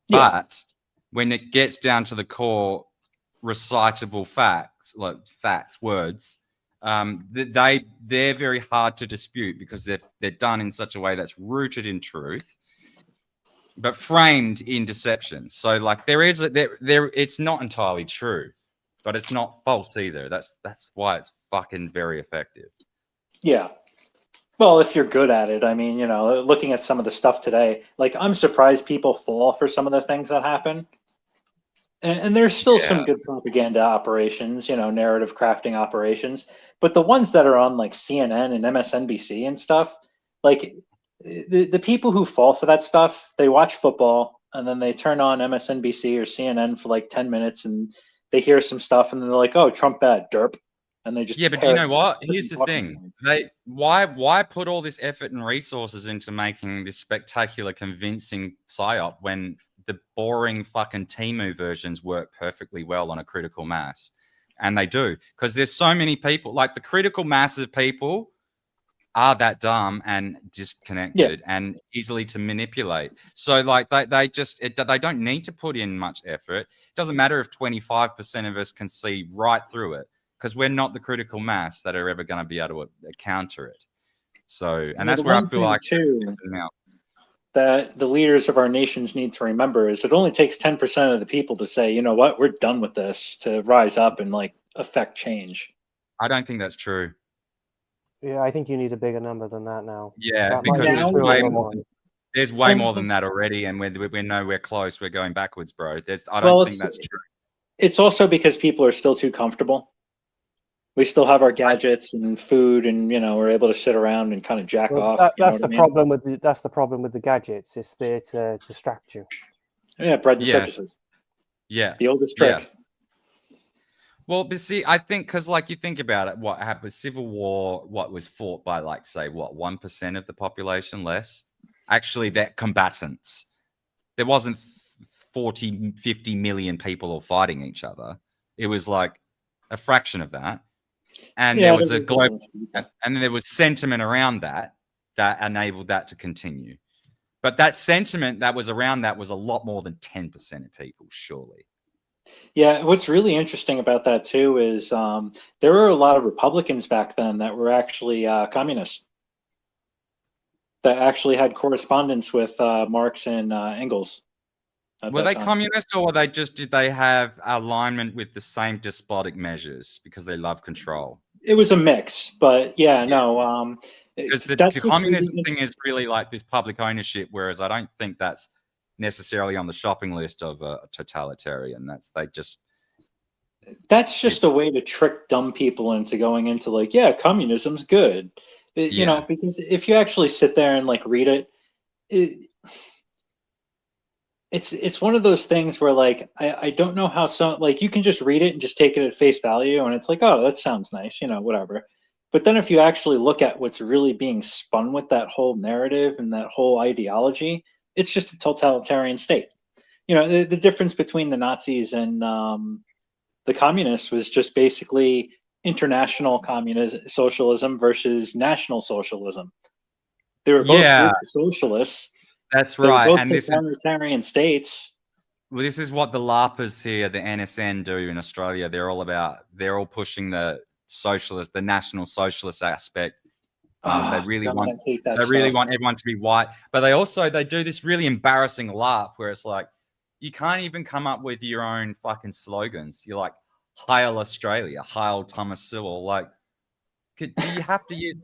but when it gets down to the core recitable facts, like words, they're very hard to dispute because they're done in such a way that's rooted in truth, but framed in deception. So like it's not entirely true, but it's not false either. That's why it's fucking very effective. Yeah. Well, if you're good at it, I mean, you know, looking at some of the stuff today, like, I'm surprised people fall for some of the things that happen. And there's still some good propaganda operations, you know, narrative crafting operations. But the ones that are on like CNN and MSNBC and stuff, like the people who fall for that stuff, they watch football and then they turn on MSNBC or CNN for like 10 minutes and they hear some stuff and then they're like, oh, Trump bad, derp. And they just but you know what? Here's the thing. Why put all this effort and resources into making this spectacular, convincing psyop when the boring fucking Temu versions work perfectly well on a critical mass? And they do, because there's so many people. Like, the critical mass of people are that dumb and disconnected and easily to manipulate. So like they don't need to put in much effort. It doesn't matter if 25% of us can see right through it, because we're not the critical mass that are ever going to be able to counter it. So, and that's where I feel like that the leaders of our nations need to remember is it only takes 10% of the people to say, you know what, we're done with this, to rise up and like affect change. I don't think that's true. Yeah, I think you need a bigger number than that now. Yeah, that because there's way more. There's way more than And that already, and we're nowhere close. We're going backwards, bro. I don't think that's true. It's also because people are still too comfortable. We still have our gadgets and food, and you know, we're able to sit around and kind of jack off. That's the problem with the gadgets. It's there to distract you. Yeah, bread and circuses. Yeah, the oldest trick. Yeah. Well, but see, I think because, like, you think about it, what happened? Civil War, what was fought by, like, say, 1% of the population less? Actually, they're combatants. There wasn't 40, 50 million people all fighting each other. It was like a fraction of that. And there was a global, and then there was sentiment around that enabled that to continue. But that sentiment that was around that was a lot more than 10% of people, surely. Yeah, what's really interesting about that too is there were a lot of Republicans back then that were actually communists, that actually had correspondence with Marx and Engels. Were they communists, or did they have alignment with the same despotic measures because they love control? It was a mix, but no. Because the that's what's communism really thing is really like this public ownership, whereas I don't think that's necessarily on the shopping list of a totalitarian. That's just a It's- way to trick dumb people into going into like, yeah, communism's good. You know, Yeah. because if you actually sit there and like read it's one of those things where like I don't know how some like you can just read it and just take it at face value and it's like, oh, that sounds nice, you know, whatever. But then if you actually look at what's really being spun with that whole narrative and that whole ideology, it's just a totalitarian state. You know, the difference between the Nazis and the communists was just basically international communism, socialism versus national socialism. They were both Yeah. groups of socialists. That's They were right. both And this is totalitarian states. Well, this is what the LARPers here, the NSN, do in Australia. They're all pushing the national socialist aspect. They really God, want I hate that really stuff. want everyone to be white, but they do this really embarrassing LARP where it's like you can't even come up with your own fucking slogans. You're like, "Hail Australia, hail Thomas Sewell." Like, do you have to use?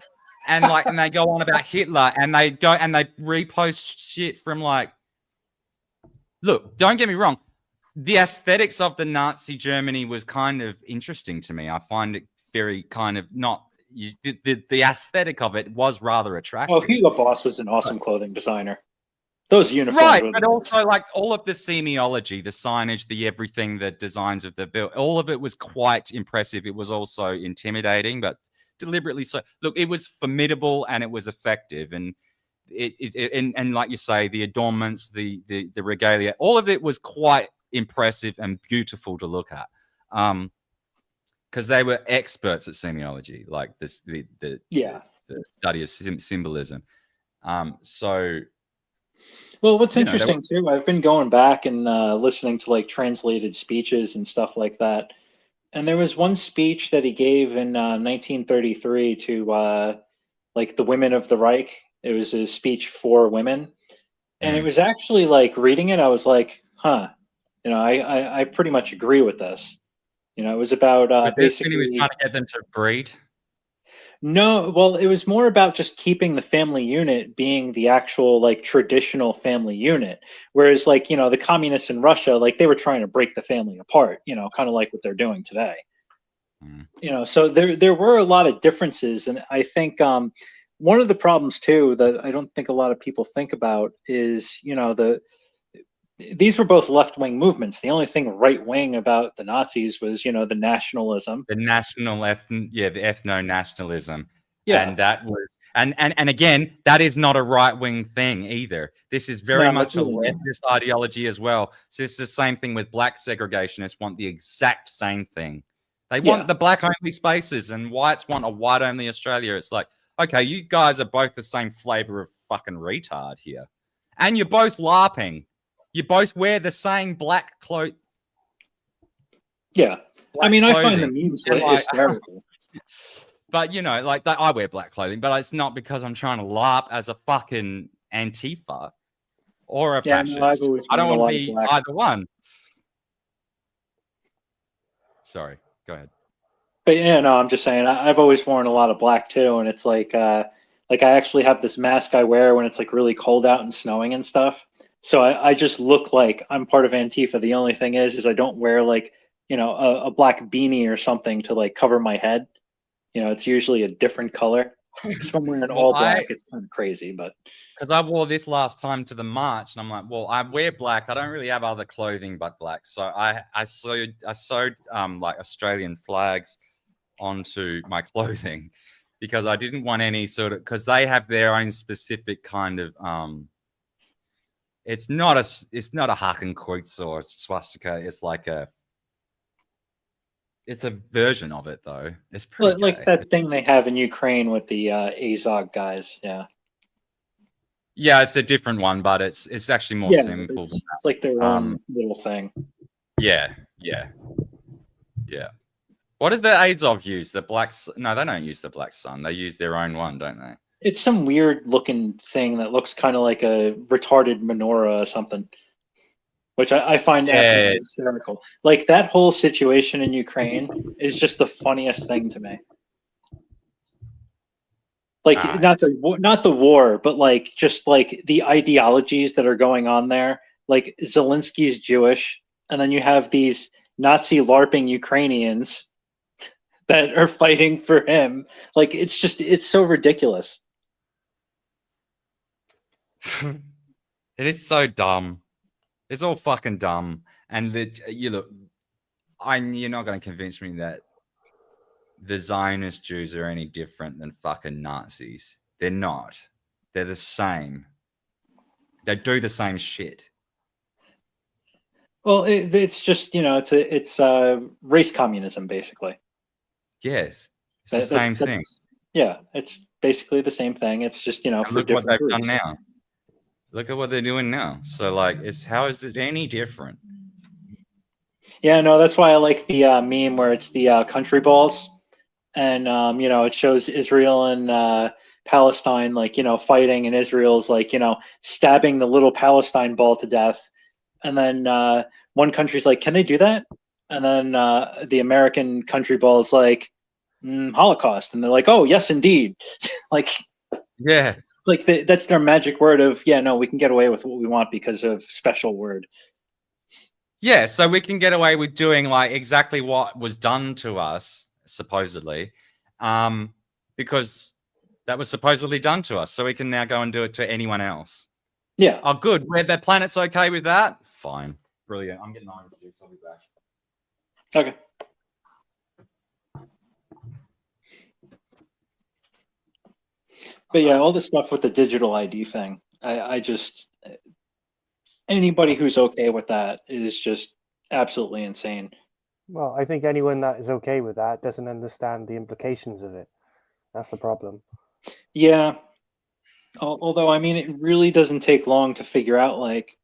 And they go on about Hitler, and they repost shit from like. Look, don't get me wrong. The aesthetics of the Nazi Germany was kind of interesting to me. I find it very kind of not. The aesthetic of it was rather attractive. Oh, Hugo Boss was an awesome clothing designer. Those uniforms, Right, were but also like all of the semiology, the signage, the everything, the designs of the build, all of it was quite impressive. It was also intimidating, but deliberately so. Look, it was formidable and it was effective, and and like you say, the adornments, the regalia, all of it was quite impressive and beautiful to look at. Because they were experts at semiology, like the study of symbolism. So, well, what's interesting too, I've been going back and listening to like translated speeches and stuff like that. And there was one speech that he gave in 1933 to like the women of the Reich. It was a speech for women. And it was actually like reading it, I was like, huh, you know, I pretty much agree with this. You know, it was about was this basically. when he was trying to get them to breed? No, well, it was more about just keeping the family unit being the actual like traditional family unit. Whereas like, you know, the communists in Russia, like they were trying to break the family apart, you know, kind of like what they're doing today. You know, so there were a lot of differences. And I think one of the problems too that I don't think a lot of people think about is, you know, these were both left-wing movements. The only thing right-wing about the Nazis was, you know, the nationalism. The the ethno-nationalism. Yeah. And that was and again, that is not a right-wing thing either. This is very much a leftist ideology as well. So it's the same thing with black segregationists want the exact same thing. They want the black-only spaces and whites want a white-only Australia. It's like, okay, you guys are both the same flavor of fucking retard here. And you're both LARPing. You both wear the same black clothes. Yeah. I mean, I find the memes hysterical. But, you know, like I wear black clothing, but it's not because I'm trying to LARP as a fucking Antifa or a fascist. No, I've always I don't worn want a to be lot of black. either one. Sorry, go ahead. But yeah, no, I'm just saying I've always worn a lot of black too, and it's like I actually have this mask I wear when it's like really cold out and snowing and stuff. So I just look like I'm part of Antifa. The only thing is I don't wear like, you know, a black beanie or something to like cover my head. You know, it's usually a different color. If I'm wearing all black, it's kind of crazy. But because I wore this last time to the march, and I'm like, well, I wear black. I don't really have other clothing but black. So I sewed like Australian flags onto my clothing because I didn't want any sort of, because they have their own specific kind of it's not a Hakenkreuz or swastika. It's like it's a version of it though. It's pretty like that thing they have in Ukraine with the Azog guys. Yeah. Yeah, it's a different one, but it's actually more simple. It's like their own little thing. Yeah. What did the Azov use? The black? No, they don't use the Black Sun. They use their own one, don't they? It's some weird looking thing that looks kind of like a retarded menorah or something, which I find absolutely hysterical. Like that whole situation in Ukraine is just the funniest thing to me. Like Alright. not the war, but like just like the ideologies that are going on there. Like Zelensky's Jewish, and then you have these Nazi LARPing Ukrainians that are fighting for him. Like it's so ridiculous. It is so dumb. It's all fucking dumb. And you're not going to convince me that the Zionist Jews are any different than fucking Nazis. They're not. They're the same. They do the same shit. Well, it's just it's race communism basically. Yes, it's the same thing. Yeah, it's basically the same thing. It's just And for look what different they've groups. done now. Look at what they're doing now. So like, how is it any different? Yeah, no, that's why I like the meme where it's the country balls, and it shows Israel and Palestine like fighting, and Israel's like stabbing the little Palestine ball to death, and then one country's like, "Can they do that?" And then the American country ball is like, "Holocaust," and they're like, "Oh, yes, indeed." Like, yeah, like that's their magic word of no, we can get away with what we want because of special word. Yeah, so we can get away with doing like exactly what was done to us, supposedly, because that was supposedly done to us. So we can now go and do it to anyone else. Yeah. Oh, good. Where the planet's okay with that? Fine. Brilliant. I'm getting on with you, so I'll be back. Okay. But yeah, all the stuff with the digital ID thing, I just anybody who's okay with that is just absolutely insane. Well, I think anyone that is okay with that doesn't understand the implications of it. That's the problem. Yeah. Although, I mean, it really doesn't take long to figure out, like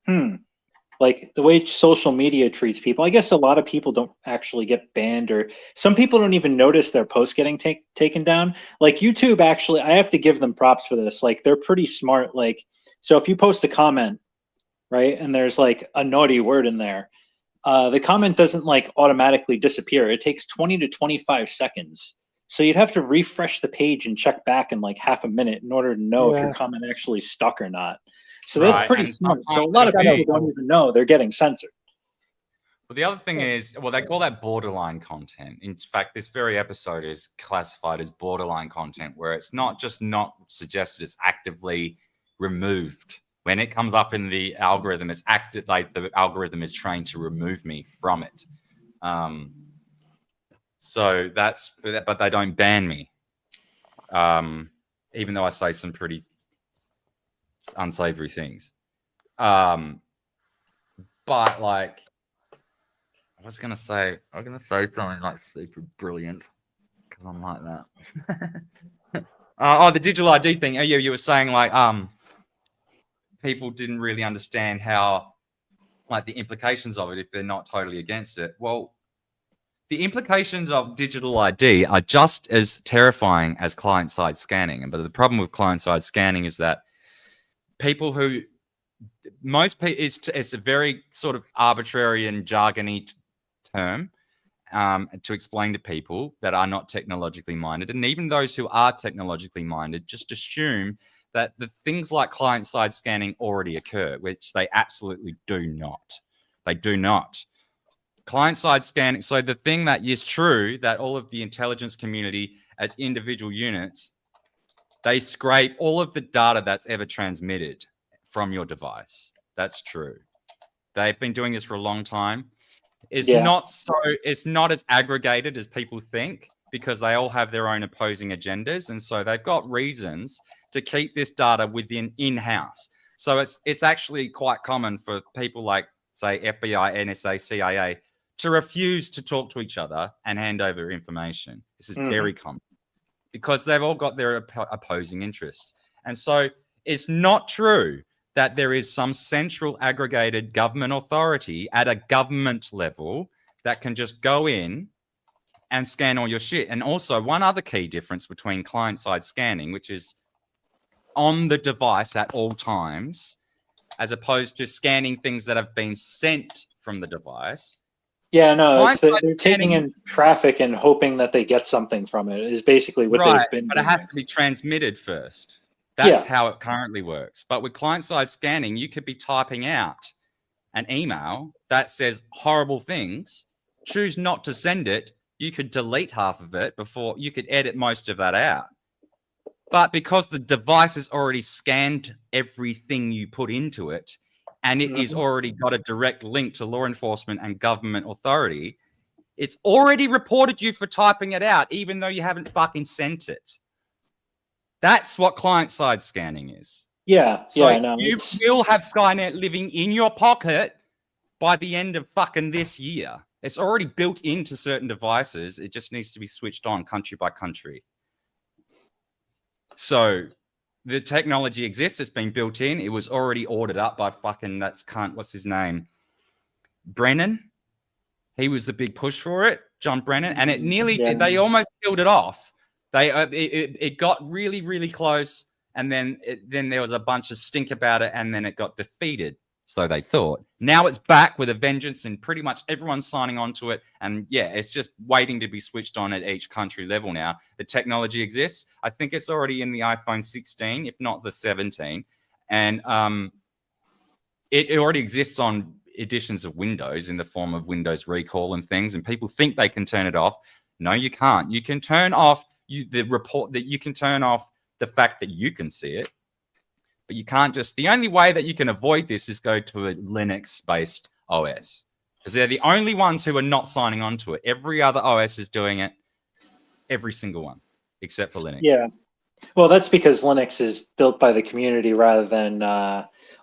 the way social media treats people. I guess a lot of people don't actually get banned, or some people don't even notice their posts getting taken down. Like YouTube, actually, I have to give them props for this. Like, they're pretty smart. Like, so if you post a comment, right, and there's like a naughty word in there, the comment doesn't like automatically disappear. It takes 20 to 25 seconds. So you'd have to refresh the page and check back in like half a minute in order to know if your comment actually stuck or not. So that's pretty smart. So a lot of people don't even know they're getting censored. Well, the other thing is, they call that borderline content. In fact, this very episode is classified as borderline content, where it's not just not suggested, it's actively removed. When it comes up in the algorithm, it's active, like the algorithm is trained to remove me from it. So that's, but they don't ban me. Even though I say some pretty unsavory things. But like, I was going to say something like super brilliant because I'm like that. The digital ID thing. Oh, you were saying like, people didn't really understand how, like, the implications of it if they're not totally against it. Well, the implications of digital ID are just as terrifying as client-side scanning. But the problem with client-side scanning is that it's a very sort of arbitrary and jargony term to explain to people that are not technologically minded. And even those who are technologically minded just assume that the things like client-side scanning already occur, which they absolutely do not. They do not. Client-side scanning, so the thing that is true, that all of the intelligence community as individual units, they scrape all of the data that's ever transmitted from your device. That's true. They've been doing this for a long time. It's not as aggregated as people think, because they all have their own opposing agendas, and so they've got reasons to keep this data within in-house. So it's actually quite common for people like, say, FBI, NSA, CIA to refuse to talk to each other and hand over information. This is very common because they've all got their opposing interests. And so it's not true that there is some central aggregated government authority at a government level that can just go in and scan all your shit. And also, one other key difference between client-side scanning, which is on the device at all times, as opposed to scanning things that have been sent from the device, Yeah, no, it's Client-side they're taking scanning- in traffic and hoping that they get something from it. Is basically what right, they've been but doing. it has to be transmitted first. That's Yeah. how it currently works. But with client-side scanning, you could be typing out an email that says horrible things, choose not to send it. You could delete half of it before you could edit most of that out. But because the device has already scanned everything you put into it, and it is already got a direct link to law enforcement and government authority, it's already reported you for typing it out, even though you haven't fucking sent it. That's what client-side scanning is. Yeah, So yeah, no, you it's will have Skynet living in your pocket by the end of fucking this year. It's already built into certain devices. It just needs to be switched on country by country. So the technology exists. It's been built in. It was already ordered up by fucking that's cunt. What's his name? Brennan. He was the big push for it, John Brennan, and it nearly did. They almost killed it off. They it got really, really close, and then there was a bunch of stink about it, and then it got defeated. So they thought. Now it's back with a vengeance, and pretty much everyone's signing on to it. And yeah, it's just waiting to be switched on at each country level now. The technology exists. I think it's already in the iPhone 16, if not the 17, and it already exists on editions of Windows in the form of Windows Recall and things. And people think they can turn it off. No, you can't. You can turn off the report that you can turn off the fact that you can see it. But you can't just, the only way that you can avoid this is go to a Linux-based OS. Because they're the only ones who are not signing on to it. Every other OS is doing it. Every single one, except for Linux. Yeah. Well, that's because Linux is built by the community rather than,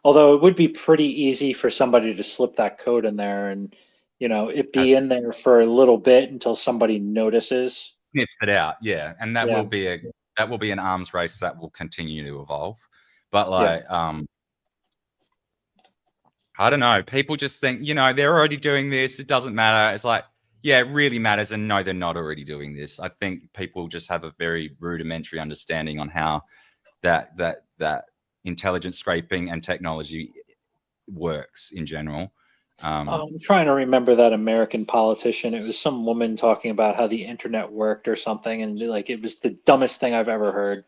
although it would be pretty easy for somebody to slip that code in there and, you know, it be in there for a little bit until somebody notices. Sniffs it out, yeah. And that Yeah. will be an arms race that will continue to evolve. But like, I don't know. People just think, you know, they're already doing this. It doesn't matter. It's like, yeah, it really matters. And no, they're not already doing this. I think people just have a very rudimentary understanding on how that intelligence scraping and technology works in general. I'm trying to remember that American politician. It was some woman talking about how the internet worked or something, and like it was the dumbest thing I've ever heard.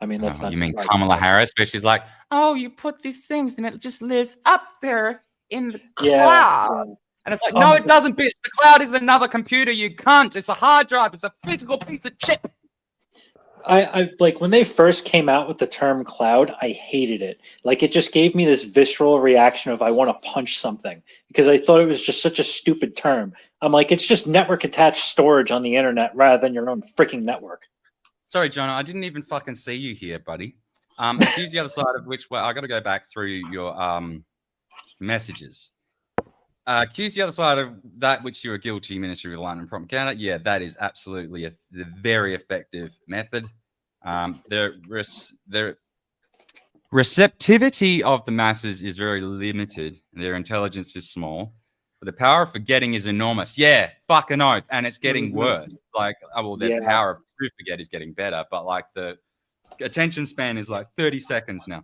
I mean, that's not. You mean surprising. Kamala Harris, where she's like, "Oh, you put these things, and it just lives up there in the cloud." Yeah. And it's like, no, it doesn't, bitch. The cloud is another computer, you cunt. It's a hard drive. It's a physical piece of chip. I like when they first came out with the term cloud, I hated it. Like it just gave me this visceral reaction of I want to punch something because I thought it was just such a stupid term. I'm like, it's just network attached storage on the internet rather than your own freaking network. Sorry, John, I didn't even fucking see you here, buddy. Here's the other side of which, well, I got to go back through your messages. Accuse the other side of that which you are guilty, Ministry of Reliant and Propaganda. Yeah, that is absolutely a very effective method. The receptivity of the masses is very limited. Their intelligence is small. But the power of forgetting is enormous. Yeah, fucking oath. And it's getting worse. Like, the power of true forget is getting better. But like the attention span is like 30 seconds now.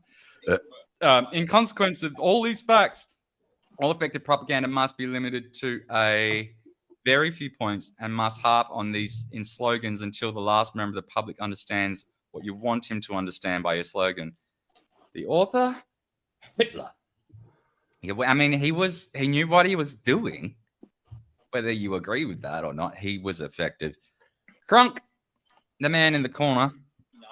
In consequence of all these facts, all effective propaganda must be limited to a very few points and must harp on these in slogans until the last member of the public understands what you want him to understand by your slogan. The author, Hitler. I mean, he knew what he was doing. Whether you agree with that or not, he was effective. Crunk, the man in the corner.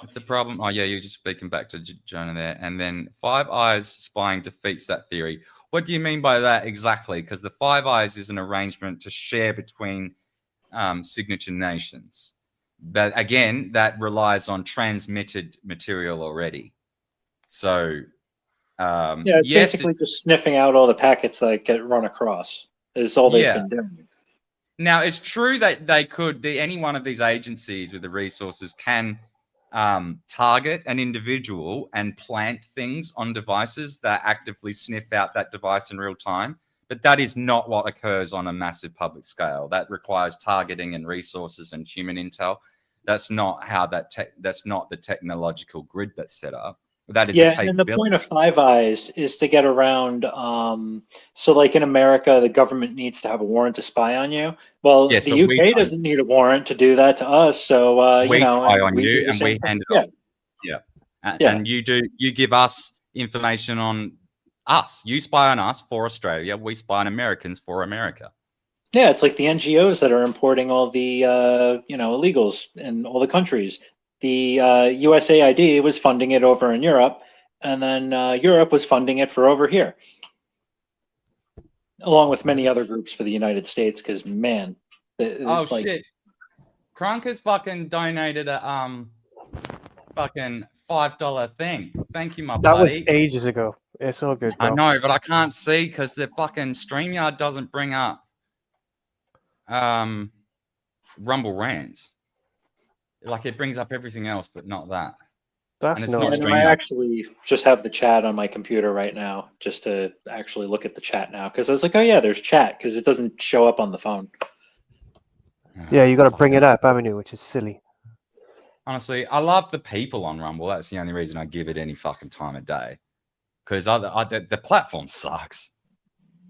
That's the problem. Oh, yeah, you're just speaking back to Jonah there. And then Five Eyes spying defeats that theory. What do you mean by that exactly? Because the Five Eyes is an arrangement to share between signature nations. But again, that relies on transmitted material already. So, it's basically just sniffing out all the packets that get run across. Is all they've been doing. Now, it's true that they could, any one of these agencies with the resources can target an individual and plant things on devices that actively sniff out that device in real time. But that is not what occurs on a massive public scale. That requires targeting and resources and human intel. That's not how that's not the technological grid that's set up. That is Yeah, and the point of Five Eyes is to get around. So, like in America, the government needs to have a warrant to spy on you. Well, Yes, the but we UK don't. doesn't need a warrant to do that to us. So, We spy on we do you the and same we thing. hand it Yeah, off. Yeah. And, Yeah. and you give us information on us. You spy on us for Australia. We spy on Americans for America. yeah. It's like the NGOs that are importing all the illegals in all the countries. The USAID was funding it over in Europe, and then Europe was funding it for over here, along with many other groups for the United States. Because man, Oh shit! Crunk has fucking donated a fucking $5 thing. Thank you, my That was buddy. ages ago. It's all good, bro. I know, but I can't see because the fucking StreamYard doesn't bring up Rumble Rants. Like it brings up everything else, but not that. That's and it's no. not And I StreamYard. actually just have the chat on my computer right now, just to actually look at the chat now, because I was like, oh yeah, there's chat, because it doesn't show up on the phone. Yeah, you got to bring it up, haven't you? Which is silly. Honestly, I love the people on Rumble. That's the only reason I give it any fucking time of day. Because the platform sucks.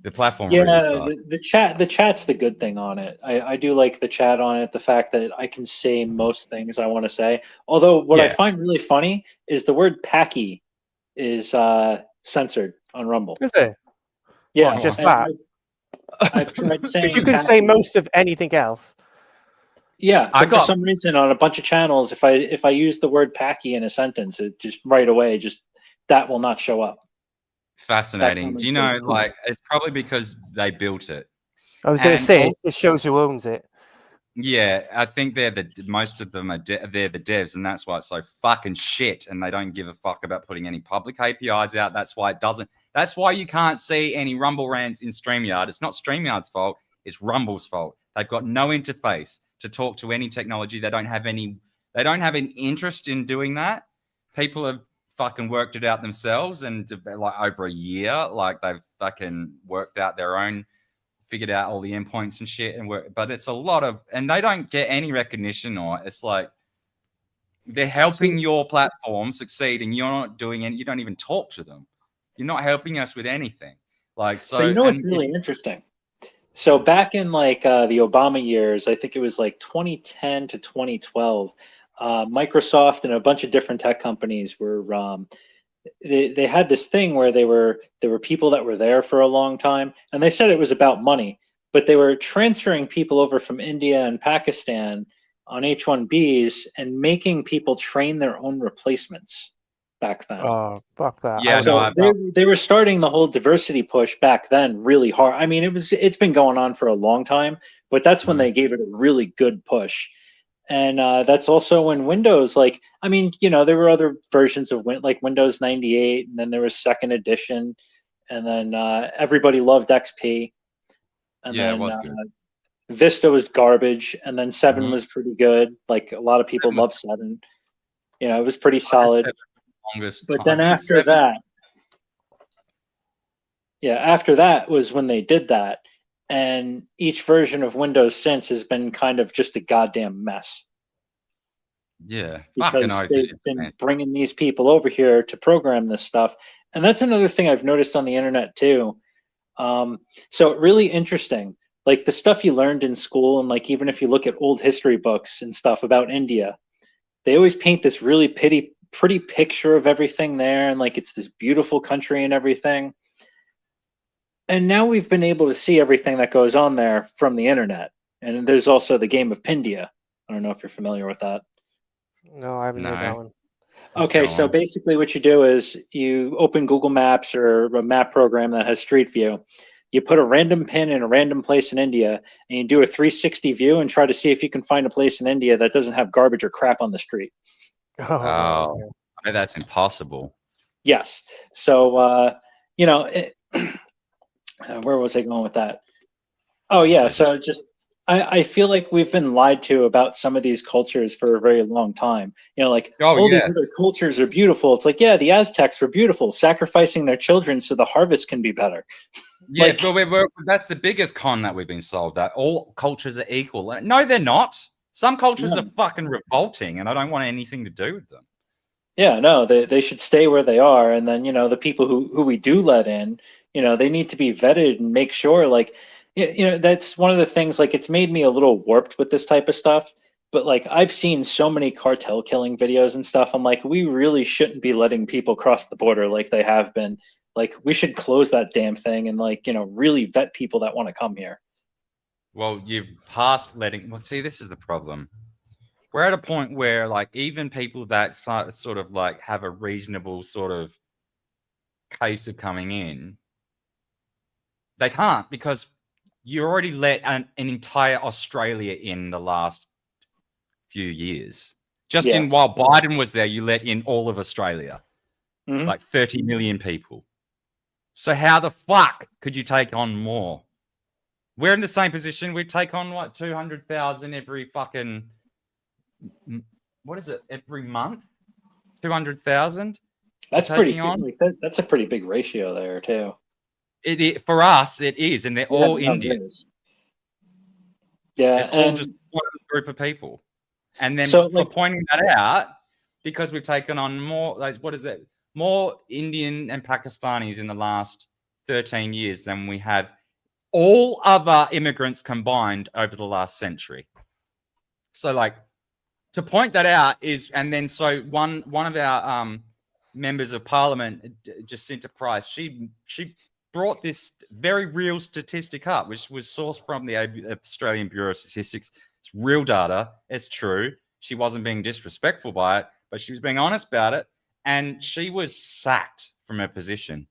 The platform Yeah, really sucks. the chat's the good thing on it. I do like the chat on it. The fact that I can say most things I want to say. Although what I Yeah. find really funny is the word "packy" is censored on Rumble. Is it? Yeah, What, just and that? I've tried saying. Because you can say packy. most of anything else. Yeah, I but got- for some reason on a bunch of channels, if I use the word "packy" in a sentence, it just right away that will not show up. Fascinating. Do you know, comment is- like, it's probably because they built it. I was going to And say also- it shows who owns it. Yeah, I think most of them are they're the devs, and that's why it's so fucking shit. And they don't give a fuck about putting any public APIs out. That's why it doesn't. That's why you can't see any Rumble rants in StreamYard. It's not StreamYard's fault. It's Rumble's fault. They've got no interface to talk to any technology. They don't have any. They don't have any interest in doing that. People have fucking worked it out themselves, and like over a year, like they've fucking worked out their own. Figured out all the endpoints and shit and work, but it's a lot of, and they don't get any recognition, or it's like they're helping your platform succeed and you're not doing any, you don't even talk to them. You're not helping us with anything. Like, So you know what's really interesting? So back in like the Obama years, I think it was like 2010 to 2012, Microsoft and a bunch of different tech companies were they had this thing where there were people that were there for a long time, and they said it was about money, but they were transferring people over from India and Pakistan on H-1Bs and making people train their own replacements back then. Oh, fuck that. Yeah, So they were starting the whole diversity push back then really hard. I mean, it's been going on for a long time, but that's when they gave it a really good push. And that's also when Windows, like, I mean, you know, there were other versions of like Windows 98, and then there was second edition, and then everybody loved XP. And Yeah, then it was good. Vista was garbage, and then 7 was pretty good. Like, a lot of people love 7. You know, it was pretty solid. Longest But time. then after that was when they did that. And each version of Windows since has been kind of just a goddamn mess. Yeah, fucking Because oath, they've it is, been man. bringing these people over here to program this stuff. And that's another thing I've noticed on the internet too. So really interesting, like the stuff you learned in school, and like even if you look at old history books and stuff about India, they always paint this really pretty picture of everything there, and like it's this beautiful country and everything. And now we've been able to see everything that goes on there from the internet. And there's also the game of Pindia. I don't know if you're familiar with that. No, I haven't heard that one. Okay, so basically what you do is you open Google Maps or a map program that has Street View. You put a random pin in a random place in India, and you do a 360 view and try to see if you can find a place in India that doesn't have garbage or crap on the street. Oh, I bet that's impossible. Yes. So, you know, where was I going with that? Oh, yeah. So just, I feel like we've been lied to about some of these cultures for a very long time. You know, like, these other cultures are beautiful. It's like, yeah, the Aztecs were beautiful, sacrificing their children so the harvest can be better. Yeah, Like- but that's the biggest con that we've been sold, that all cultures are equal. No, they're not. Some cultures are fucking revolting, and I don't want anything to do with them. Yeah, no, they should stay where they are, and then the people who we do let in, they need to be vetted and make sure, like, that's one of the things. Like, it's made me a little warped with this type of stuff. But like, I've seen so many cartel killing videos and stuff. I'm like, we really shouldn't be letting people cross the border like they have been. Like, we should close that damn thing and like, really vet people that want to come here. Well, you've passed letting. Well, see, this is the problem. We're at a point where, like, even people that sort of like have a reasonable sort of case of coming in, they can't, because you already let an entire Australia in the last few years. Just Yeah. in while Biden was there, you let in all of Australia, Mhm. like 30 million people. So how the fuck could you take on more? We're in the same position. We take on what, 200,000 every fucking, what is it, every month? 200,000. That's pretty. taking on? Like, that's a pretty big ratio there too. It for us, it is, and they're all Yeah, no, it Indian. is. Yeah, It's all and just one group of people. And then So, for like- pointing that out, because we've taken on more, like, what is it? More Indian and Pakistanis in the last 13 years than we have all other immigrants combined over the last century. So, like, to point that out is, and then so one of our members of parliament, Jacinta Price, she brought this very real statistic up, which was sourced from the Australian Bureau of Statistics. It's real data. It's true. She wasn't being disrespectful by it, but she was being honest about it. And she was sacked from her position.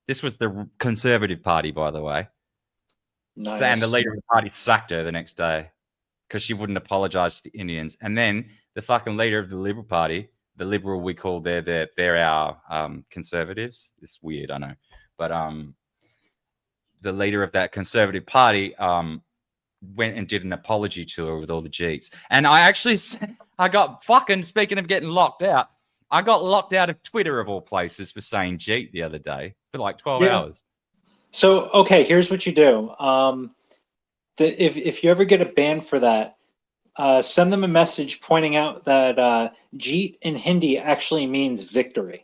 This was the Conservative Party, by the way. Nice. So, and the leader of the party sacked her the next day because she wouldn't apologize to the Indians. And then the fucking leader of the Liberal Party, the Liberal we call they're our conservatives. It's weird, I know, but the leader of that Conservative Party went and did an apology tour with all the Jeets. And I got fucking, speaking of getting locked out, I got locked out of Twitter of all places for saying Jeet the other day for like 12 hours. So, okay, here's what you do. If you ever get a ban for that, send them a message pointing out that Jeet in Hindi actually means victory.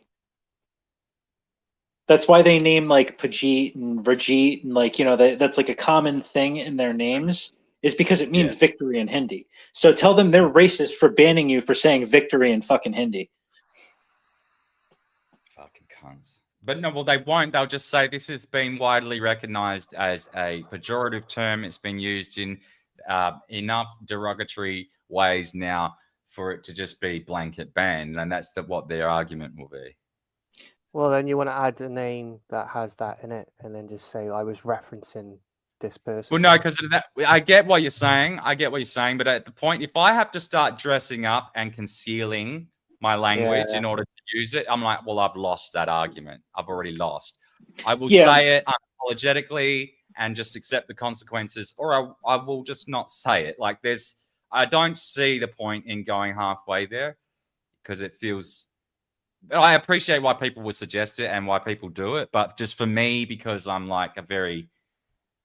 That's why they name like Pajit and Rajit, and like, that's like a common thing in their names, is because it means victory in Hindi. So tell them they're racist for banning you for saying victory in fucking Hindi. Fucking cunts. But no, well, they won't. They'll just say this has been widely recognized as a pejorative term. It's been used in enough derogatory ways now for it to just be blanket banned. And that's what their argument will be. Well, then you want to add a name that has that in it, and then just say I was referencing this person. Well, no, because I get what you're saying. But at the point, if I have to start dressing up and concealing my language in order to use it, I'm like, well, I've lost that argument. I've already lost. I will say it unapologetically and just accept the consequences, or I will just not say it. Like, I don't see the point in going halfway there, because it feels. I appreciate why people would suggest it and why people do it, but just for me, because I'm like a very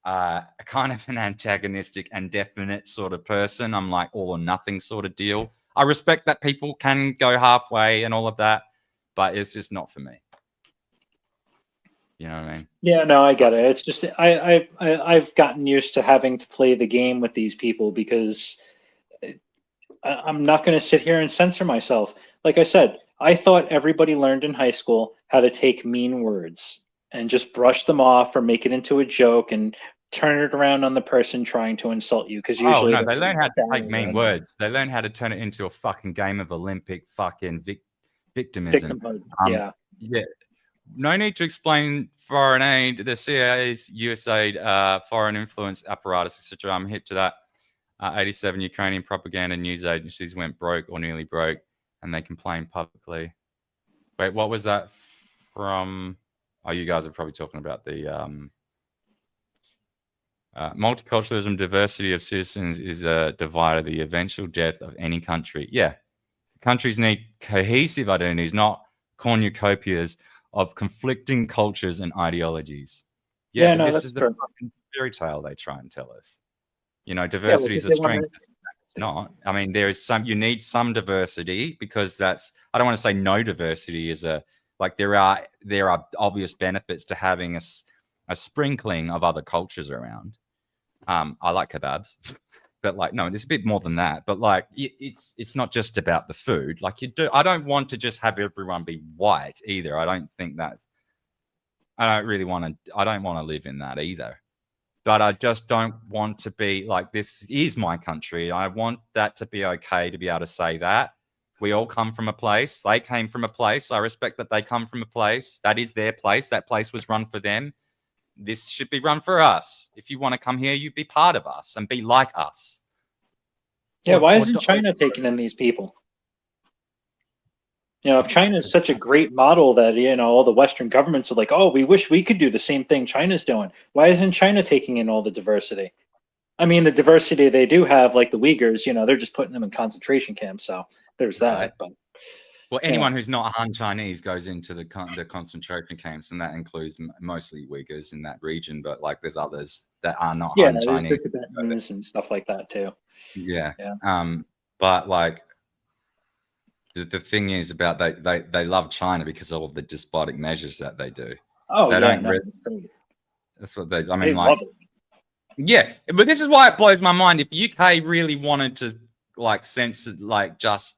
kind of an antagonistic and definite sort of person, I'm like all or nothing sort of deal. I respect that people can go halfway and all of that, but it's just not for me. You know what I mean? Yeah, no, I get it. It's just I've gotten used to having to play the game with these people, because I'm not going to sit here and censor myself. Like I said, I thought everybody learned in high school how to take mean words and just brush them off or make it into a joke and turn it around on the person trying to insult you. Because usually, they learn how to take mean words. They learn how to turn it into a fucking game of Olympic fucking victimism. Victimhood. Yeah. No need to explain foreign aid, the CIA's USAID, foreign influence apparatus, etc. I'm hip to that. 87 Ukrainian propaganda news agencies went broke or nearly broke, and they complained publicly. Wait, what was that from? Oh, you guys are probably talking about the multiculturalism, diversity of citizens is a divider, the eventual death of any country. Yeah. Countries need cohesive identities, not cornucopias of conflicting cultures and ideologies. This is the fucking fairy tale they try and tell us. Diversity is a strength. It's not. I mean, there is some. You need some diversity because that's. I don't want to say no diversity is a like there are obvious benefits to having a sprinkling of other cultures around. I like kebabs, but like no, there's a bit more than that. But like it's not just about the food. Like I don't want to just have everyone be white either. I don't think that's. I don't want to live in that either. But I just don't want to be like, this is my country. I want that to be okay to be able to say that. We all come from a place. They came from a place. I respect that they come from a place. That is their place. That place was run for them. This should be run for us. If you want to come here, you be part of us and be like us. Yeah, why isn't China taking in these people? You know, if China is such a great model that, you know, all the Western governments are like, oh, we wish we could do the same thing China's doing. Why isn't China taking in all the diversity? I mean, the diversity they do have, like the Uyghurs, you know, they're just putting them in concentration camps. So there's that. Right. But well, anyone who's not Han Chinese goes into the concentration camps, and that includes mostly Uyghurs in that region. But like, there's others that are not Han Chinese. There's the Tibetans and stuff like that too. Yeah. But like. The thing is about they love China because of all the despotic measures that they do. Oh, they don't that's what they. I mean, like, yeah. But this is why it blows my mind. If UK really wanted to like just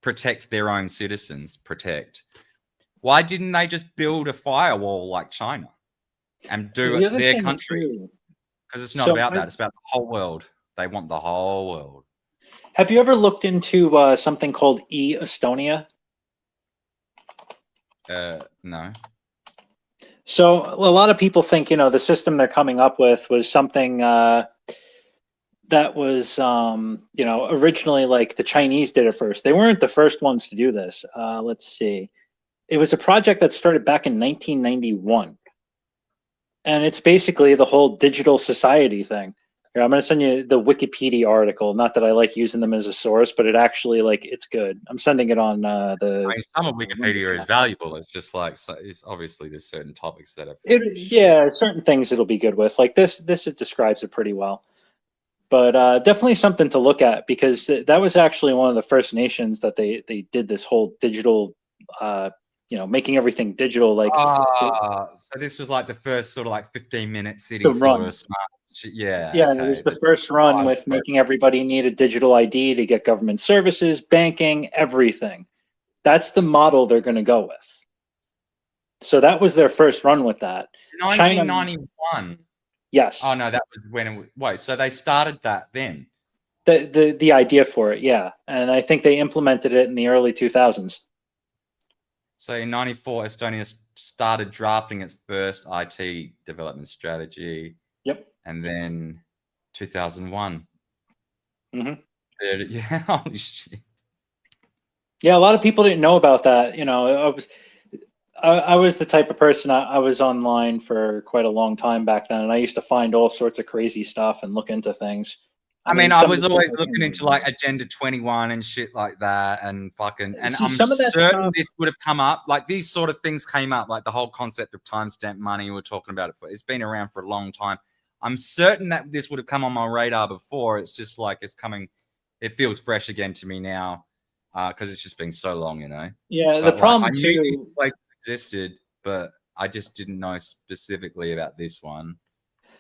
protect their own citizens, why didn't they just build a firewall like China and do it their country? Because it's not about that. It's about the whole world. They want the whole world. Have you ever looked into something called e-Estonia? No. So a lot of people think, you know, the system they're coming up with was something that was, you know, originally like the Chinese did it first. They weren't the first ones to do this. Let's see. It was a project that started back in 1991. And it's basically the whole digital society thing. Here, I'm going to send you the Wikipedia article. Not that I like using them as a source, but it actually, like, it's good. I'm sending it on I mean, some of Wikipedia is valuable. It's just like, it's obviously there's certain topics that are. Yeah, certain things it'll be good with. Like this it describes it pretty well. But definitely something to look at because that was actually one of the first nations that they did this whole digital, you know, making everything digital. Like, so this was like the first sort of like 15-minute city sort of smart. Yeah, okay. It was the first run with making everybody need a digital ID to get government services, banking, everything. That's the model they're going to go with. So that was their first run with that. 1991. Yes. Oh no, that was when. Wait, so they started that then? The idea for it, yeah, and I think they implemented it in the early 2000s. So in '94, Estonia started drafting its first IT development strategy. Yep. And then 2001. Mm-hmm. Yeah, holy shit. Yeah, a lot of people didn't know about that. You know, I was the type of person, I was online for quite a long time back then, and I used to find all sorts of crazy stuff and look into things. I mean, I was always looking into like Agenda 21 and shit like that, and fucking, and I'm certain this would have come up. Like these sort of things came up, like the whole concept of timestamp money. We're talking about it it's been around for a long time. I'm certain that this would have come on my radar before. It's just like it's coming. It feels fresh again to me now because it's just been so long, you know. Yeah, the problem I knew these places existed, but I just didn't know specifically about this one.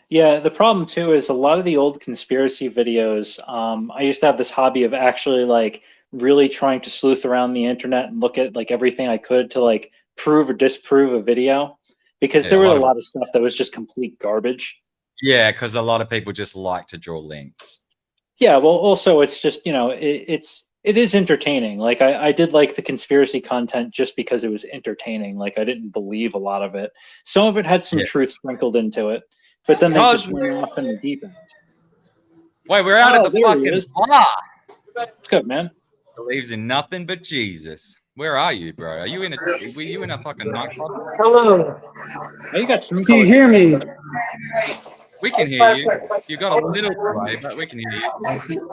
Yeah, the problem too is a lot of the old conspiracy videos. I used to have this hobby of actually like really trying to sleuth around the internet and look at like everything I could to like prove or disprove a video because there were a lot of stuff that was just complete garbage. Yeah, because a lot of people just like to draw links. Yeah, well, also it's just, you know, it is entertaining. Like I did like the conspiracy content just because it was entertaining. Like I didn't believe a lot of it. Some of it had some truth sprinkled into it, but then they just went off in the deep end. Wait, we're out of the fucking bar. It's good, man. Believes in nothing but Jesus. Where are you, bro? Are you in were you in a fucking nightclub? Hello. Oh, you got some. Can you hear me? We can hear you. You got a little delay, but we can hear you.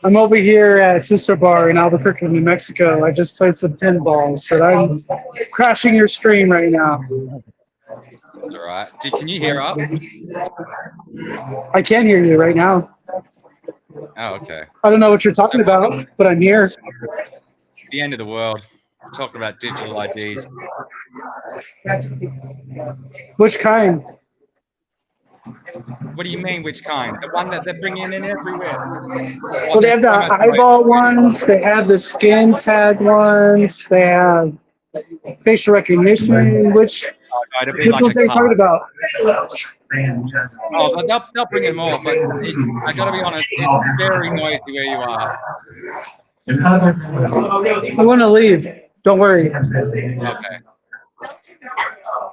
I'm over here at Sister Bar in Albuquerque, New Mexico. I just played some pinball, so I'm crashing your stream right now. That's all right. Can you hear us? I can hear you right now. Oh, okay. I don't know what you're talking about, but I'm here. The end of the world. Talking about digital IDs. Which kind? What do you mean, which kind? The one that they're bringing in everywhere. Well, they have the eyeball ones. They have the skin tag ones. They have facial recognition. Which it'll be like ones a are you talking card. about? Oh, but they'll bring them all. But I got to be honest, it's very noisy where you are. I'm going to leave. Don't worry. Okay.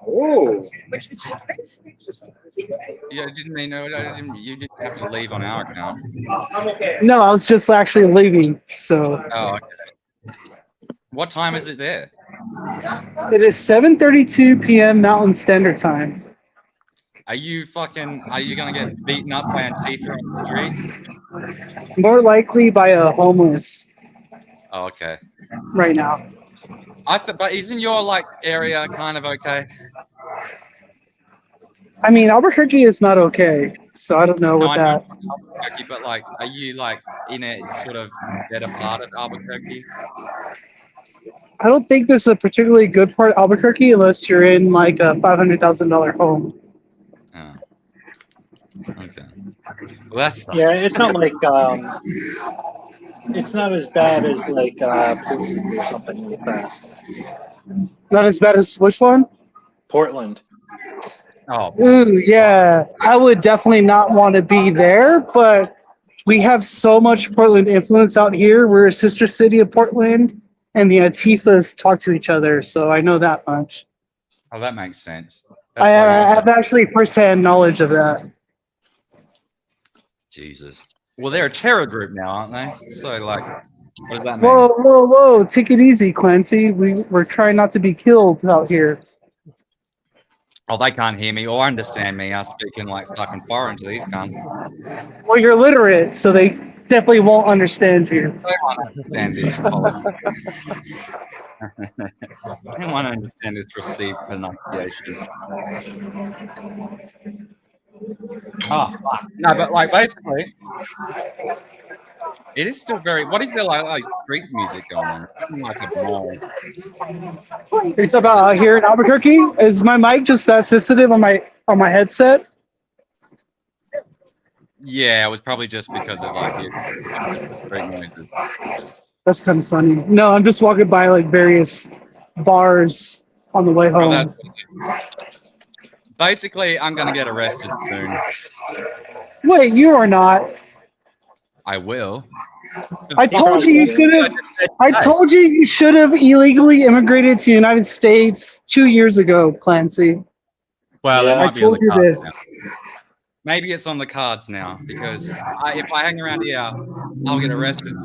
Oh. Yeah, I didn't mean no. You didn't have to leave on our account. No, I was just actually leaving. So. Oh, okay. What time is it there? It is 7:32 p.m. Mountain Standard Time. Are you gonna get beaten up by Antifa on the street? More likely by a homeless Oh, okay. right now. But isn't your area kind of okay? I mean, Albuquerque is not okay, so I don't know what I know that. Albuquerque, but are you in a sort of better part of Albuquerque? I don't think there's a particularly good part of Albuquerque unless you're in like a $500,000 home. Oh. Okay. Well, that's Yeah, it's not like it's not as bad as Portland or something like that. Not as bad as which one? Portland. Oh. Ooh, yeah. I would definitely not want to be there, but we have so much Portland influence out here. We're a sister city of Portland, and the Antifas talk to each other, so I know that much. Oh, that makes sense. I have actually firsthand knowledge of that. Jesus. Well, they're a terror group now, aren't they? So, what does that mean? Whoa. Take it easy, Clancy. We're trying not to be killed out here. Oh, they can't hear me or understand me. I'm speaking fucking foreign to these cunts. Well, you're literate, so they definitely won't understand you. They won't understand this quality. They won't understand this received pronunciation. Oh, fuck. No, but basically, it is still very. What is there street music going on? Like a mall. It's about here in Albuquerque. Is my mic just that sensitive on my headset? Yeah, it was probably just because of street noises. That's kind of funny. No, I'm just walking by various bars on the way home. Basically, I'm gonna get arrested soon. Wait, you are not. I will. I told you should have. I told you should have illegally immigrated to the United States 2 years ago, Clancy. Well, I told you this. Now. Maybe it's on the cards now because if I hang around here, I'll get arrested.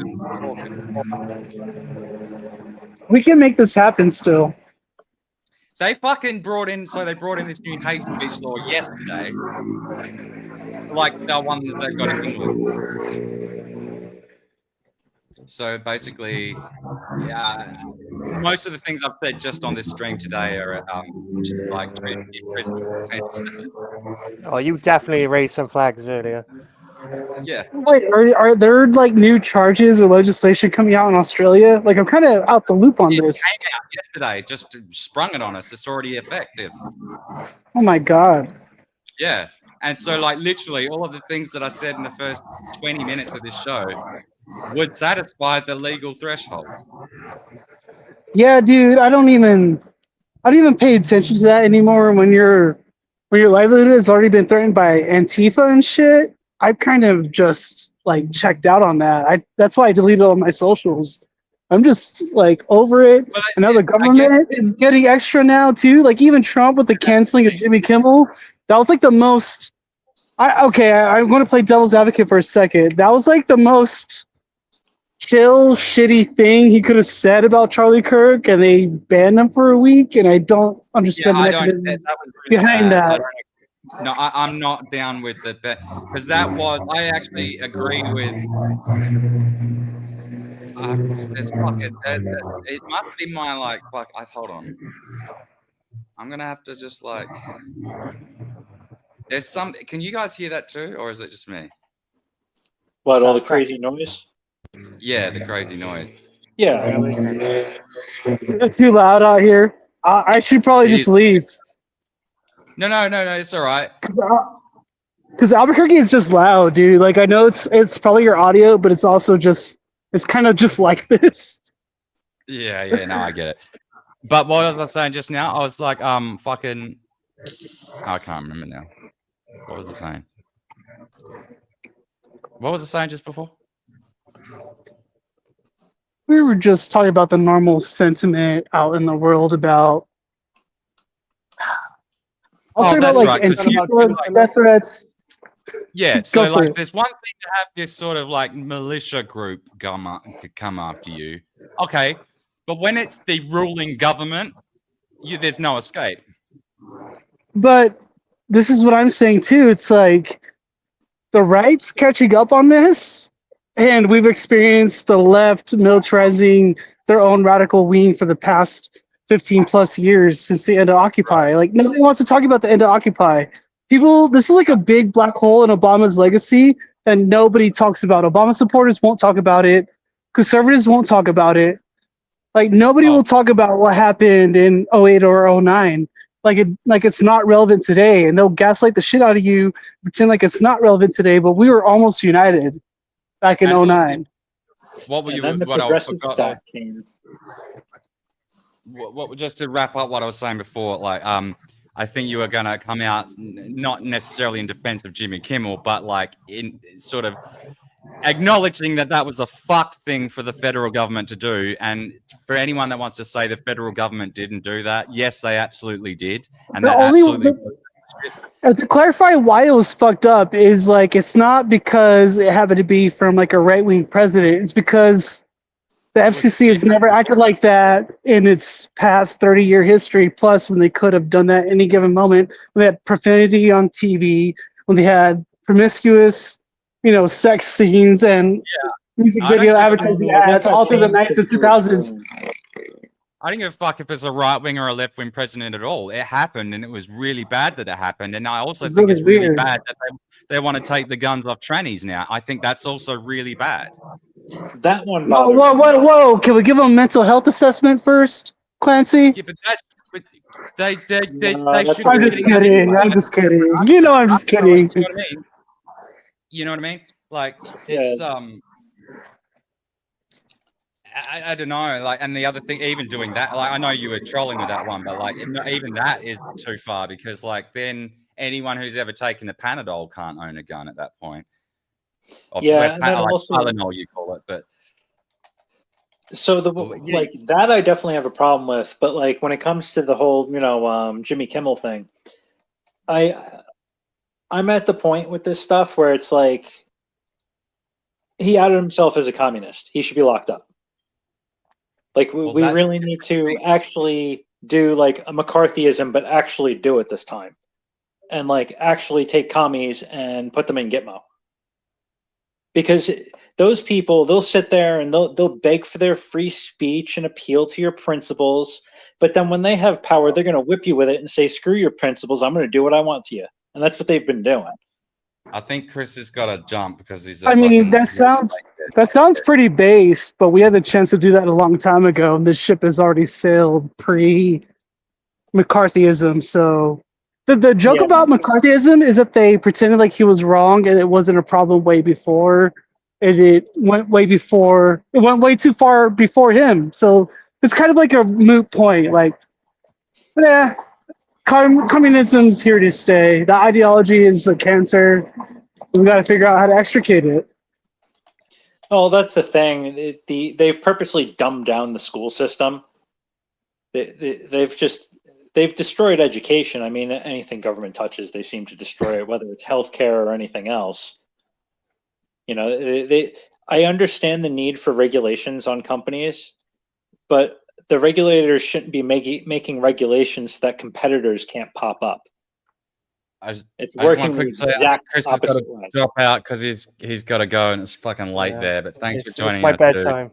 We can make this happen still. They fucking brought in this new hate speech law yesterday. The ones that got in England. So basically, yeah, most of the things I've said just on this stream today are prison offenses. Oh, you definitely raised some flags earlier. Yeah. Wait, are there new charges or legislation coming out in Australia? I'm kind of out the loop on this. It came out yesterday, just sprung it on us. It's already effective. Oh my god. Yeah. And so literally all of the things that I said in the first 20 minutes of this show would satisfy the legal threshold. Yeah, dude, I don't even pay attention to that anymore when your livelihood has already been threatened by Antifa and shit. I've kind of just checked out on that. That's why I deleted all my socials. I'm just over it. Well, and now the government is getting extra now too. Even Trump with the canceling of Jimmy Kimmel. That was the most. I'm going to play devil's advocate for a second. That was the most chill, shitty thing he could have said about Charlie Kirk, and they banned him for a week. And I don't understand the mechanism behind that. No, I'm not down with it, because I actually agree with. It must be my hold on. I'm gonna have to just there's some. Can you guys hear that too, or is it just me? What, all the Soundtrack. crazy noise? Yeah, the crazy noise. Yeah. It's too loud out here. I should probably It just is. leave. No, it's all right. Because Albuquerque is just loud, dude. Like, I know it's probably your audio, but it's also just, it's kind of just like this. Yeah, no, I get it. But what was I saying just now? I was like, fucking, I can't remember now. What was I saying? What was I saying just before? We were just talking about the normal sentiment out in the world about. I was talking about that's like right, 'cause Antifa, death threats. Yeah, Go so for like, it. there's one thing to have this sort of like militia group to come after you. Okay, but when it's the ruling government, there's no escape. But this is what I'm saying too. It's like the right's catching up on this, and we've experienced the left militarizing their own radical wing for the past 15 plus years since the end of Occupy. Like, nobody wants to talk about the end of Occupy. People, this is like a big black hole in Obama's legacy, and nobody talks about it. Obama supporters won't talk about it. Conservatives won't talk about it. Like, nobody will talk about what happened in 08 or 09. Like it's not relevant today, and they'll gaslight the shit out of you, pretend like it's not relevant today. But we were almost united back in 09. What were you? Then the What I progressive forgot. stack came. What just to wrap up what I was saying before, like I think you were gonna come out not necessarily in defense of Jimmy Kimmel, but like in sort of acknowledging that was a fucked thing for the federal government to do. And for anyone that wants to say the federal government didn't do that, yes, they absolutely did, and The that only absolutely. to clarify why it was fucked up is like it's not because it happened to be from like a right wing president. It's because the FCC has never acted like that in its past 30-year history. Plus, when they could have done that any given moment, when they had profanity on TV, when they had promiscuous, sex scenes and music video advertising ads all through the 90s and 2000s. I don't give a fuck if it's a right wing or a left wing president at all. It happened, and it was really bad that it happened. And I also think it's really bad that they want to take the guns off trannies now. I think that's also really bad. That one. Whoa! Can we give them a mental health assessment first, Clancy? Yeah, but they should. I'm just kidding. I'm just kidding. I'm just kidding. You know what I mean? You know what I mean? Like it's I don't know, like, and the other thing, even doing that, like, I know you were trolling with that one, but like, even that is too far because, like, then anyone who's ever taken a Panadol can't own a gun at that point. Or and then like also, Tylenol, you call it, but so like that, I definitely have a problem with. But like when it comes to the whole, Jimmy Kimmel thing, I'm at the point with this stuff where it's like he outed himself as a communist. He should be locked up. Like we really need to actually do like a McCarthyism, but actually do it this time, and like actually take commies and put them in Gitmo. Because those people, they'll sit there and they'll beg for their free speech and appeal to your principles, but then when they have power, they're going to whip you with it and say, "Screw your principles! I'm going to do what I want to you," and that's what they've been doing. I think Chris has got to jump because he's. That sounds pretty base, but we had the chance to do that a long time ago, and this ship has already sailed pre-McCarthyism. So the joke about McCarthyism is that they pretended like he was wrong and it wasn't a problem way before. It went way before. It went way too far before him. So it's kind of like a moot point. Like, communism's here to stay. The ideology is a cancer. We got to figure out how to extricate it. Oh, that's the thing. They've purposely dumbed down the school system. They've destroyed education. I mean, anything government touches, they seem to destroy it, whether it's healthcare or anything else. I understand the need for regulations on companies, but the regulators shouldn't be making regulations so that competitors can't pop up. It's working the exact opposite way. Drop out because he's got to go and it's fucking late there. But thanks for joining. It's my bedtime.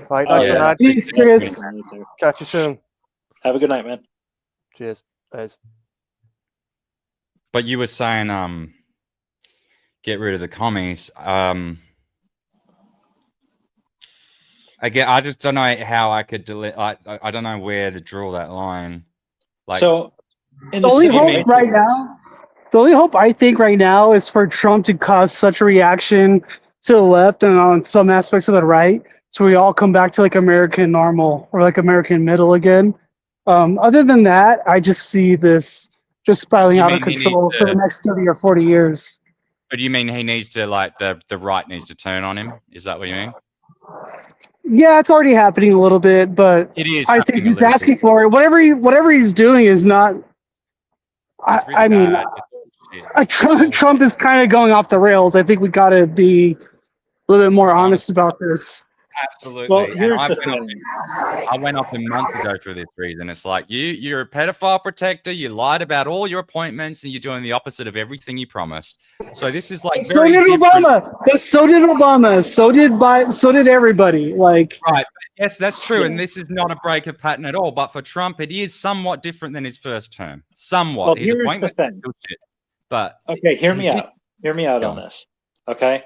Right, nice one, lad. Thanks, Chris. Catch you soon. Have a good night, man. Cheers. Thanks. But you were saying, get rid of the commies. Again, I just don't know how I could delete. I don't know where to draw that line. Like, So, in The the only civil hope rights right movement- now, the only hope I think right now is for Trump to cause such a reaction to the left and on some aspects of the right, so we all come back to like American normal or like American middle again. Other than that, I just see this just spiraling You out of mean he needs control for the to- next 30 or 40 years. but you mean he needs to like the right needs to turn on him? Is that what you mean? Yeah, it's already happening a little bit, but It is. I think happening a he's little asking bit. for it. Whatever he's doing is not. It's really I mean, bad. It's shit. Trump is kind of going off the rails. I think we got to be a little bit more honest about this. Absolutely. Well, And here's I the went up thing. I went up in months ago for this reason. It's like you're a pedophile protector. You lied about all your appointments, and you're doing the opposite of everything you promised. So this is like So very did different. Obama. But so did Obama. So did everybody. Like, Right. Yes, that's true. And this is not a break of pattern at all. But for Trump, it is somewhat different than his first term. Somewhat. Well, His here's the appointments thing. are shit. But Okay, hear me he did- out. Hear me out Go on on. this. Okay.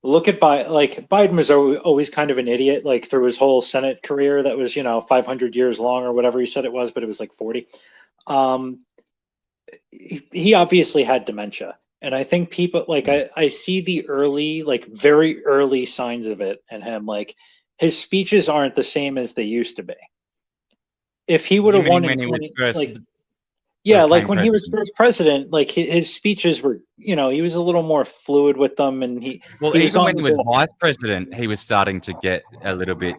Look at Biden was always kind of an idiot, like through his whole Senate career that was 500 years long or whatever he said it was, but it was like 40. He obviously had dementia, and I think people like I see the early, like very early signs of it in him. Like his speeches aren't the same as they used to be. If he would You have mean won in when he was 20, first like yeah, like became when he was president? first president, like his speeches were, he was a little more fluid with them, and Well, he was even on when the he was ball. vice president, he was starting to get a little bit.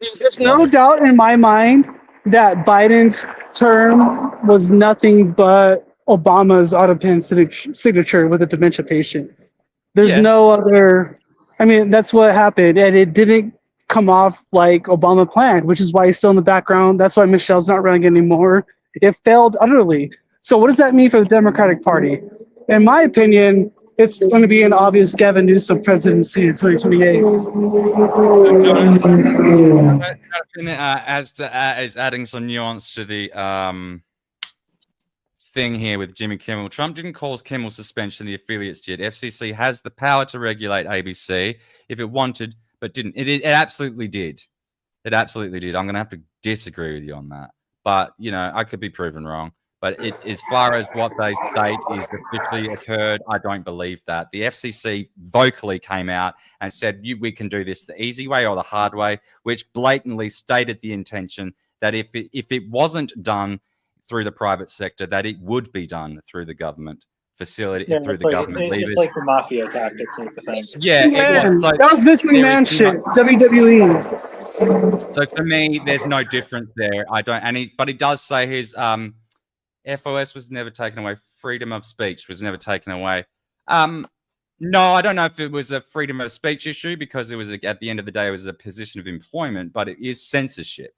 there's no slow. doubt in my mind that Biden's term was nothing but Obama's auto-pen signature with a dementia patient. There's Yeah. no other. I mean, that's what happened, and it didn't come off like Obama planned, which is why he's still in the background. That's why Michelle's not running anymore. It failed utterly. So, what does that mean for the Democratic Party? In my opinion, it's going to be an obvious Gavin Newsom presidency in 2028. As adding some nuance to the thing here with Jimmy Kimmel. Trump didn't cause Kimmel suspension, the affiliates did. FCC has the power to regulate ABC if it wanted, but didn't. It absolutely did. It absolutely did. I'm going to have to disagree with you on that. But, I could be proven wrong. But as far as what they state is officially occurred, I don't believe that. The FCC vocally came out and said, we can do this the easy way or the hard way, which blatantly stated the intention that if it wasn't done through the private sector, that it would be done through the government facility, through It's the like, government levers. it's like the mafia tactics type of thing. Yeah, it was. So that was Vince there McMahon is shit. no- WWE. So for me, there's no difference there. I don't, but he does say his FOS was never taken away. Freedom of speech was never taken away. No, I don't know if it was a freedom of speech issue because it was at the end of the day, it was a position of employment, but it is censorship.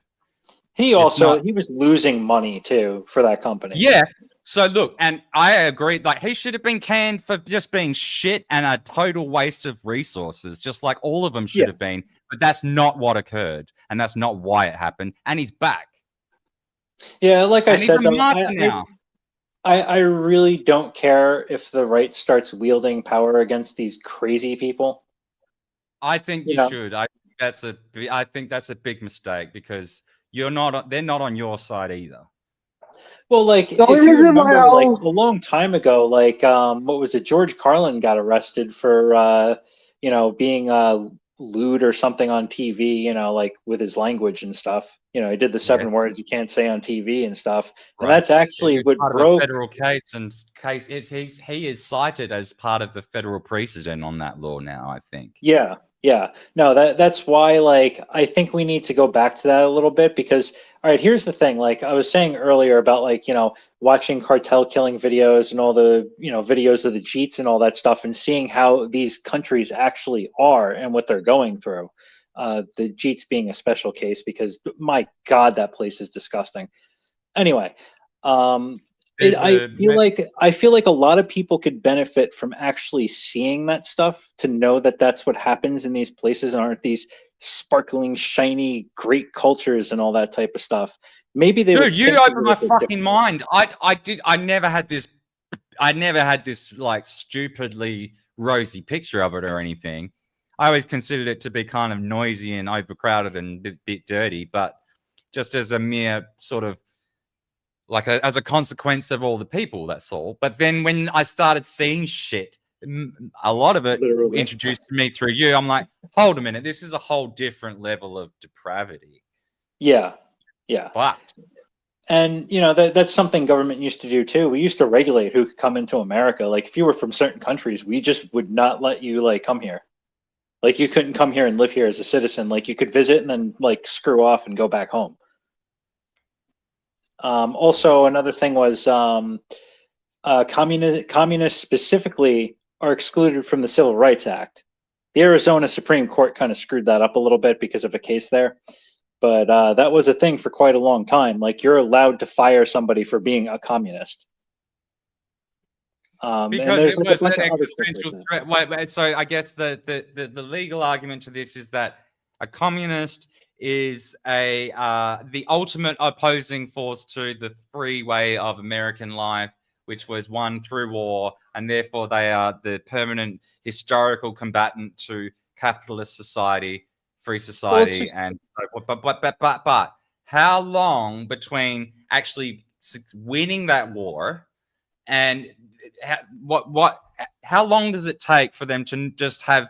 He was losing money too for that company. Yeah. So look, and I agree, like he should have been canned for just being shit and a total waste of resources, just like all of them should have been. But that's not what occurred, and that's not why it happened. And he's back. Yeah, like I And he's said, a though, martyr now. I really don't care if the right starts wielding power against these crazy people. I think you should. I think that's a big mistake because they're not on your side either. Well, like The if only you reason why remember, I'll- like a long time ago, like what was it? George Carlin got arrested for being lewd or something on TV. Like with his language and stuff. He did the 7 words you can't say on TV and stuff. Right. And that's actually He was what part of broke. a federal case, and he is cited as part of the federal precedent on that law now. I think. Yeah. No, that's why, like, I think we need to go back to that a little bit because, all right, here's the thing. Like I was saying earlier about, like, watching cartel killing videos and all the, videos of the Jeets and all that stuff and seeing how these countries actually are and what they're going through. The Jeets being a special case because, my God, that place is disgusting. Anyway, I feel like a lot of people could benefit from actually seeing that stuff to know that that's what happens in these places and aren't these sparkling, shiny, great cultures and all that type of stuff. Maybe they would. Dude, you opened my fucking mind. I never had this like stupidly rosy picture of it or anything. I always considered it to be kind of noisy and overcrowded and a bit dirty, but just as a mere sort of like as a consequence of all the people, that's all. But then when I started seeing shit, a lot of it Literally. introduced to me through you. I'm like, hold a minute, this is a whole different level of depravity. Yeah. But And that's something government used to do too. We used to regulate who could come into America. Like if you were from certain countries, we just would not let you like come here. Like you couldn't come here and live here as a citizen. Like you could visit and then like screw off and go back home. Also, another thing was communists specifically are excluded from the Civil Rights Act. The Arizona Supreme Court kind of screwed that up a little bit because of a case there. But that was a thing for quite a long time. Like you're allowed to fire somebody for being a communist. Because it was an existential threat. Wait, so I guess the legal argument to this is that a communist is the ultimate opposing force to the free way of American life, which was won through war, and therefore they are the permanent historical combatant to capitalist society, free society, but how long between actually winning that war and how long does it take for them to just have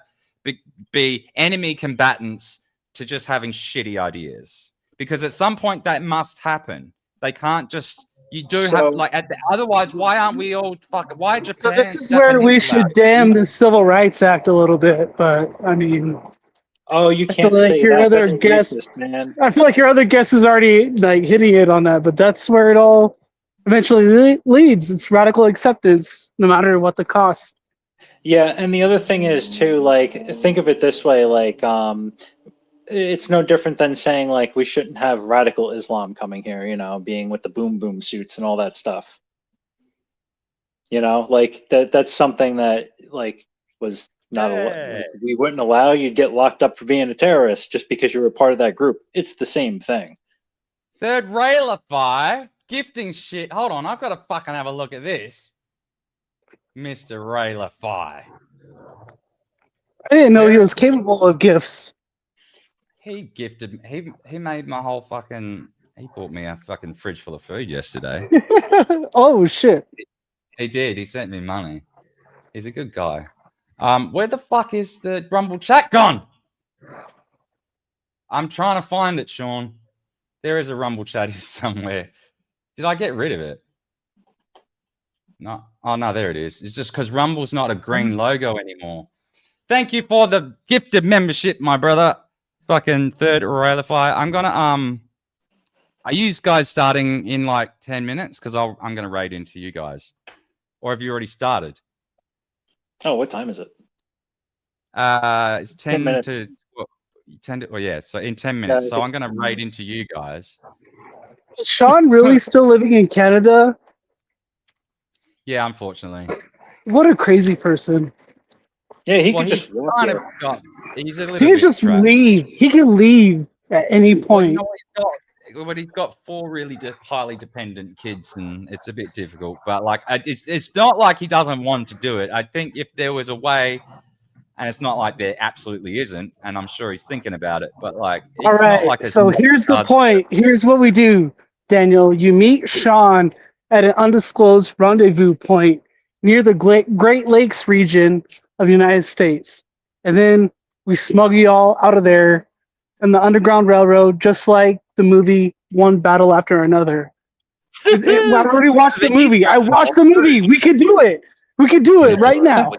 be enemy combatants to just having shitty ideas? Because at some point that must happen. They can't just have like otherwise why aren't we all why Japan? So this is where we should damn the Civil Rights Act a little bit, but I mean, you can't say your that. other That's guest, racist, man. I feel like your other guest is already like hitting it on that, but that's where it all eventually leads. It's radical acceptance, no matter what the cost. Yeah, and the other thing is too, like, think of it this way, like, it's no different than saying like we shouldn't have radical Islam coming here, being with the boom suits and all that stuff. Like that's something that like was not like, we wouldn't allow. You'd get locked up for being a terrorist just because you were part of that group. It's the same thing. Third Railify gifting shit. Hold on, I've got to fucking have a look at this. Mr. Railify. I didn't know he was capable of gifts. He gifted. He made my whole fucking. He bought me a fucking fridge full of food yesterday. Oh shit! He did. He sent me money. He's a good guy. Where the fuck is the Rumble chat gone? I'm trying to find it, Sean. There is a Rumble chat here somewhere. Did I get rid of it? No. Oh no, there it is. It's just because Rumble's not a green logo anymore. Thank you for the gifted membership, my brother. Fucking third Railify. I'm gonna are you guys starting in like 10 minutes? Because I'm gonna raid into you guys. Or have you already started? Oh, what time is it? It's 10 minutes. to 10 to, well, yeah, so in 10 minutes. Yeah, so I'm gonna raid into you guys. Is Sean really still living in Canada? Yeah, unfortunately. What a crazy person. Yeah, he Well, could just walk kind of here. got, he's a little He can bit just trapped. leave. He can leave at any point. But he's got 4 really highly dependent kids, and it's a bit difficult. But like, it's not like he doesn't want to do it. I think if there was a way, and it's not like there absolutely isn't, and I'm sure he's thinking about it. But like, it's All right. not like So here's the point. Here's what we do, Daniel. You meet Sean at an undisclosed rendezvous point near the Great Lakes region of the United States, and then we smuggle you all out of there in the Underground Railroad, just like the movie One Battle After Another. I already watched the movie. I watched the movie. We could do it. We could do it right now.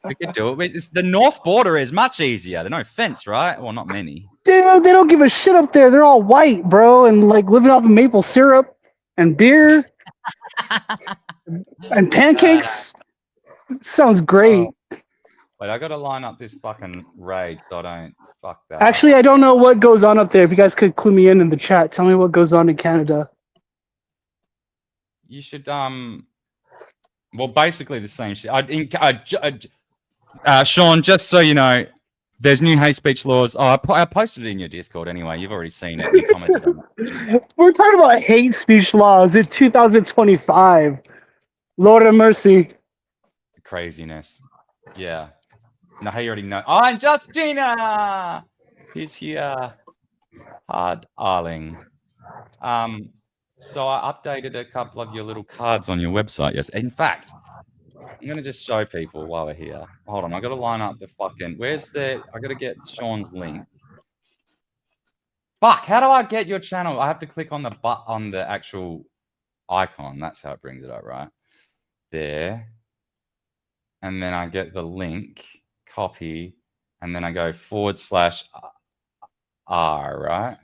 We could do it. The north border is much easier. There's no fence, right? Well, not many. Dude, they don't give a shit up there. They're all white, bro, and like living off of maple syrup and beer and pancakes. Sounds great. Wait, I gotta line up this fucking raid so I don't fuck that. Actually, I don't know what goes on up there. If you guys could clue me in the chat, tell me what goes on in Canada. You should well, basically the same shit. Sean, just so you know, there's new hate speech laws. Oh, I posted it in your Discord anyway. You've already seen it. You commented on it. We're talking about hate speech laws in 2025. Lord have mercy. Craziness. Yeah. No, he already know. Oh, and Just Gina! He's here. Hard Arling. So I updated a couple of your little cards on your website. Yes. In fact, I'm going to just show people while we're here. Hold on. I got to line up the fucking... I got to get Sean's link. Fuck, how do I get your channel? I have to click on the actual icon. That's how it brings it up, right? There. And then I get the link, copy, and then I go /R, right?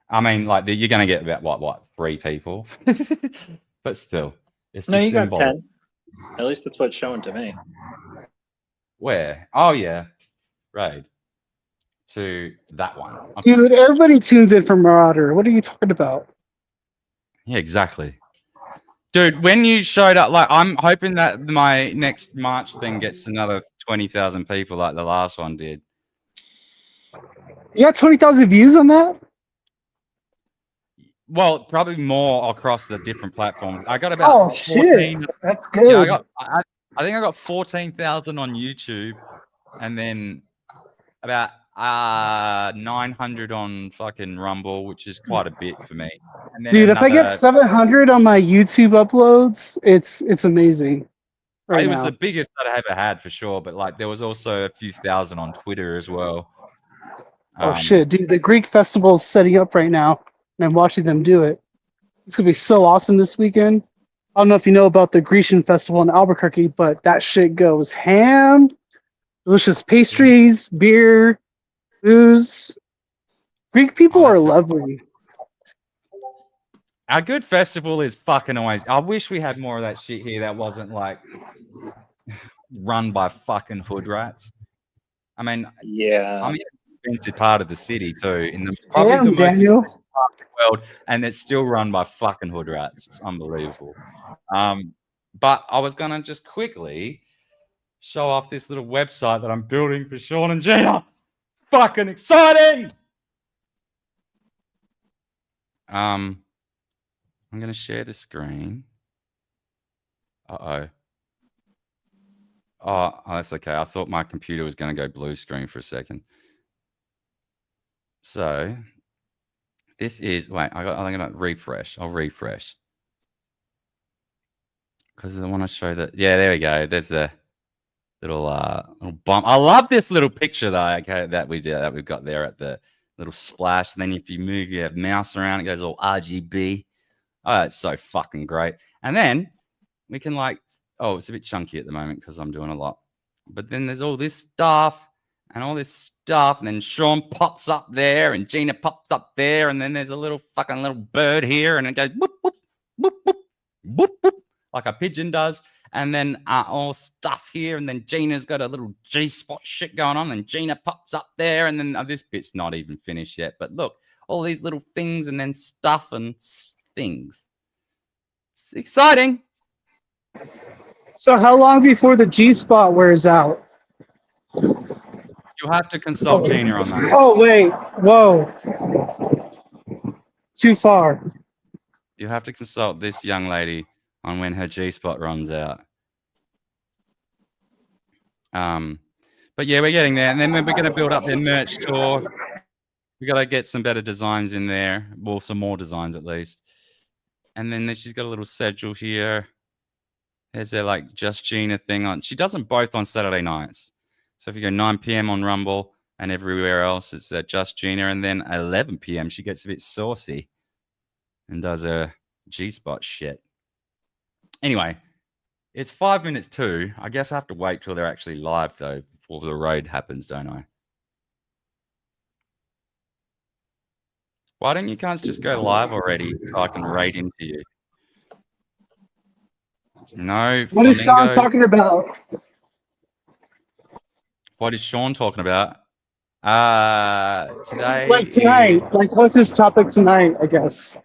I mean, like, you're going to get about, what, 3 people? But still, it's No, the you symbol. got 10. At least that's what's showing to me. Where? Oh, yeah. Raid. To that one. Okay. Dude, everybody tunes in for Marauder. What are you talking about? Yeah, exactly. Dude, when you showed up, like, I'm hoping that my next March thing gets another 20,000 people like the last one did. You got 20,000 views on that? Well, probably more across the different platforms. I got about 14. Shit. That's good. Yeah, I think I got 14,000 on YouTube, and then about 900 on fucking Rumble, which is quite a bit for me. And then Dude, if I get 700 on my YouTube uploads, it's amazing. Right it was now. the biggest that I ever had for sure, but like there was also a few thousand on Twitter as well. Oh shit, dude! The Greek festival is setting up right now, and I'm watching them do it. It's gonna be so awesome this weekend. I don't know if you know about the Grecian festival in Albuquerque, but that shit goes ham. Delicious pastries, beer, booze. Greek people are lovely. Our good festival is fucking always. I wish we had more of that shit here that wasn't like run by fucking hood rats. I mean, yeah, I'm in an expensive part of the city too, in the probably Damn, the most Daniel. expensive part of the world, and it's still run by fucking hood rats. It's unbelievable. But I was gonna just quickly show off this little website that I'm building for Sean and Gina. Fucking exciting! I'm gonna share the screen. Oh, that's okay. I thought my computer was going to go blue screen for a second. So this is I'm going to refresh. I'll refresh because I want to show that. Yeah, there we go. There's a little bomb. I love this little picture that we've got there at the little splash. And then if you move your mouse around, it goes all RGB. Oh, it's so fucking great. And then we can it's a bit chunky at the moment because I'm doing a lot. But then there's all this stuff and all this stuff. And then Sean pops up there and Gina pops up there. And then there's a little bird here. And it goes whoop, whoop, whoop, whoop, whoop, whoop, like a pigeon does. And then all stuff here. And then Gina's got a little G-spot shit going on. And Gina pops up there. And then this bit's not even finished yet. But look, all these little things and then stuff and things. It's exciting. So how long before the G-spot wears out? You'll have to consult Gina on that. Oh, wait. Whoa. Too far. You have to consult this young lady on when her G-spot runs out. But yeah, we're getting there. And then we're going to build up their merch store. We got to get some better designs in there. Well, some more designs at least. And then she's got a little schedule here. There's their Just Gina thing on. She does them both on Saturday nights. So if you go 9 p.m. on Rumble and everywhere else, it's Just Gina. And then 11 p.m. she gets a bit saucy and does her G-spot shit. Anyway, it's 5 minutes to. I guess I have to wait till they're actually live though before the raid happens, don't I? Why don't you guys just go live already so I can raid into you? No. What is Sean talking about? What is Sean talking about? Today. Tonight. What's his topic tonight, I guess?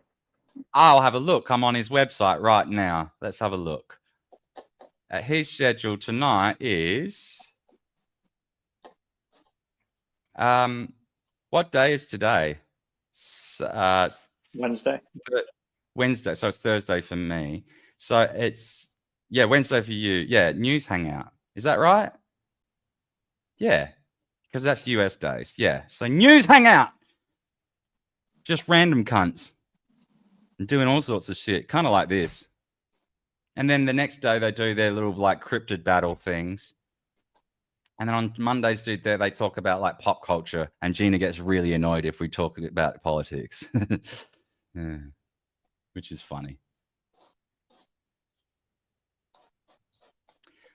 I'll have a look. I'm on his website right now. Let's have a look. His schedule tonight is... what day is today? Wednesday. Wednesday. So it's Thursday for me. So it's Yeah, Wednesday for you. Yeah, news hangout. Is that right? Yeah, because that's US days. Yeah, so news hangout. Just random cunts and doing all sorts of shit, kind of like this. And then the next day they do their little like cryptid battle things. And then on Mondays, dude, they talk about like pop culture, and Gina gets really annoyed if we talk about politics, yeah, which is funny.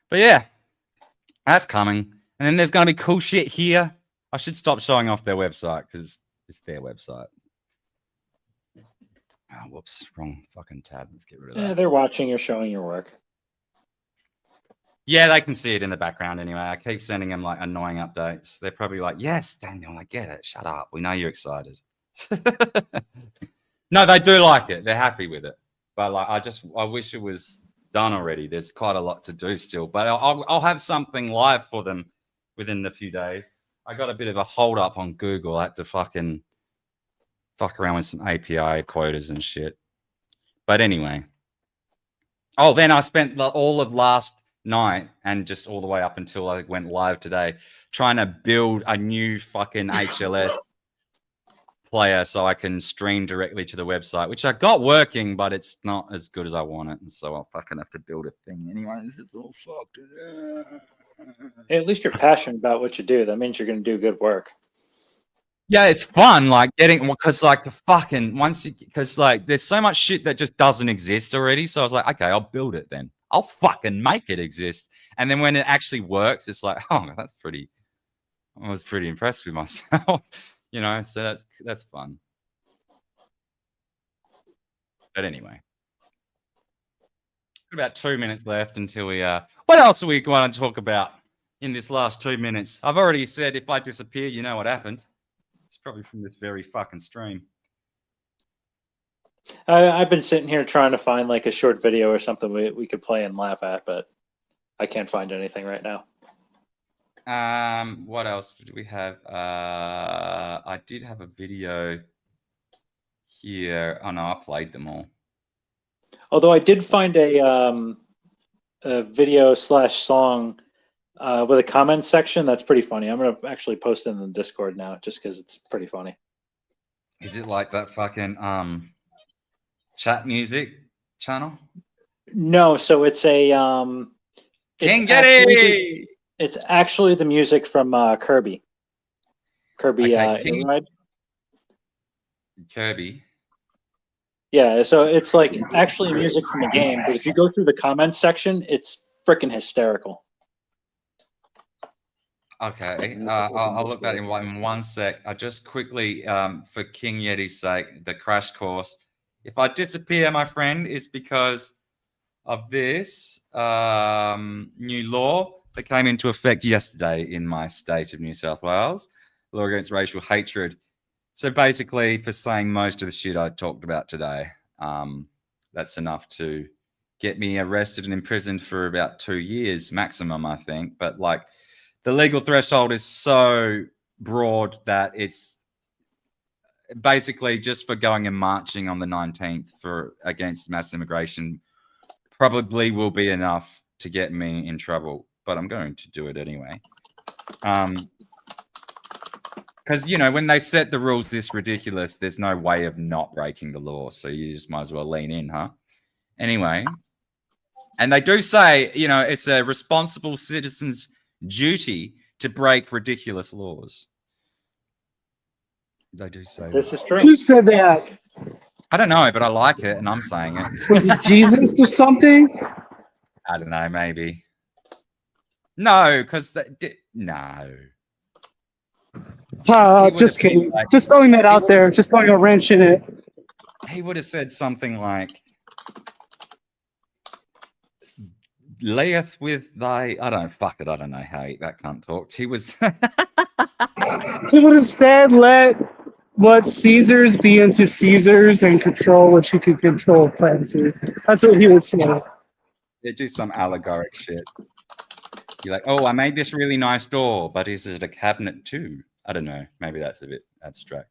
But yeah, that's coming. And then there's going to be cool shit here. I should stop showing off their website because it's their website. Oh, whoops, wrong fucking tab. Let's get rid of that. Yeah, they're watching you showing your work. Yeah, they can see it in the background anyway. I keep sending them like annoying updates. They're probably like, yes, Daniel, I get it. Shut up. We know you're excited. No, they do like it. They're happy with it. But like, I wish it was done already. There's quite a lot to do still. But I'll have something live for them within a few days. I got a bit of a hold up on Google. I had to fucking fuck around with some API quotas and shit. But anyway. Oh, then I spent all of last night and just all the way up until I went live today trying to build a new fucking HLS player so I can stream directly to the website, which I got working, but it's not as good as I want it. And so I'll fucking have to build a thing anyway. This is all fucked. Hey, at least you're passionate about what you do. That means you're going to do good work. Yeah, it's fun, like getting, because like the fucking because like there's so much shit that just doesn't exist already. So I was like, okay, I'll build it then. I'll fucking make it exist. And then when it actually works, it's like, oh, that's pretty. I was pretty impressed with myself, you know. So that's fun. But anyway, about 2 minutes left until we. What else are we going to talk about in this last 2 minutes? I've already said if I disappear, you know what happened. It's probably from this very fucking stream. I've been sitting here trying to find like a short video or something we could play and laugh at, but I can't find anything right now. What else do we have? I did have a video here. Oh no, I played them all. Although I did find a video / song with a comment section that's pretty funny. I'm gonna actually post it in the Discord now, just because it's pretty funny. Is it like that fucking chat music channel? No, so it's a King Getty! It's actually the music from Kirby. Kirby okay, Kirby. Yeah, so it's like actually music from the game, but if you go through the comments section, it's freaking hysterical. Okay, I'll look that in 1 sec. I just quickly, for King Yeti's sake, the crash course. If I disappear, my friend, is because of this new law that came into effect yesterday in my state of New South Wales, law against racial hatred. So basically, for saying most of the shit I talked about today, that's enough to get me arrested and imprisoned for about 2 years maximum, I think. But like, the legal threshold is so broad that it's basically just for going and marching on the 19th against mass immigration probably will be enough to get me in trouble. But I'm going to do it anyway. Because, you know, when they set the rules this ridiculous, there's no way of not breaking the law. So you just might as well lean in, huh? Anyway. And they do say, you know, it's a responsible citizen's duty to break ridiculous laws. They do say this that. is true. Who said that? I don't know, but I like it, and I'm saying it. Was it Jesus or something? I don't know, maybe. No, because no. Just kidding. Just throwing that out there. Just throwing a wrench in it. He would have said something like, layeth with thy, I don't know how that can't talk. He was He would have said, let Caesars be unto Caesars and control what you can control, Clancy. That's what he would say. They do some allegoric shit. You're like, oh, I made this really nice door, but is it a cabinet too? I don't know. Maybe that's a bit abstract.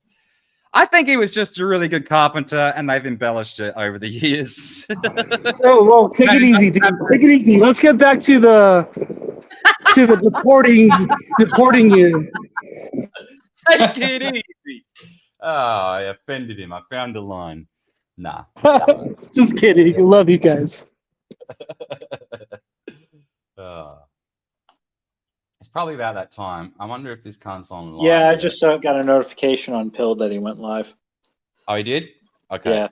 I think he was just a really good carpenter, and they've embellished it over the years. Oh, whoa, take it easy, dude. Take it easy. Let's get back to the deporting you. Take it easy. Oh, I offended him. I found a line. Nah. Just kidding. I love you guys. It's probably about that time. I wonder if this cunt's on live. Yeah, I yet. just got a notification on Pilled that he went live. Oh, he did? Okay. Yeah.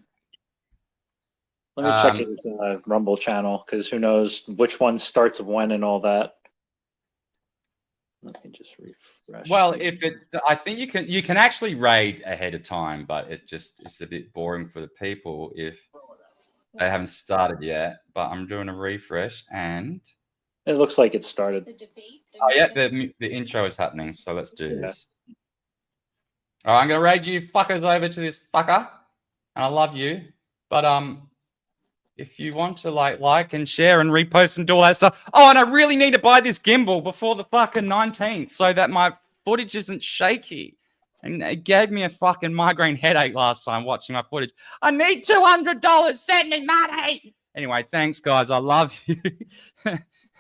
Let me check his Rumble channel, because who knows which one starts when and all that. Let me just refresh. Well, if it's, I think you can actually raid ahead of time, but it's a bit boring for the people if they haven't started yet. But I'm doing a refresh, and it looks like it started. Oh yeah, the intro is happening. So let's do this. All right, I'm gonna raid you fuckers over to this fucker, and I love you. But if you want to like and share and repost and do all that stuff. Oh, and I really need to buy this gimbal before the fucking 19th so that my footage isn't shaky. And it gave me a fucking migraine headache last time watching my footage. I need $200. Send me money. Anyway, thanks, guys. I love you.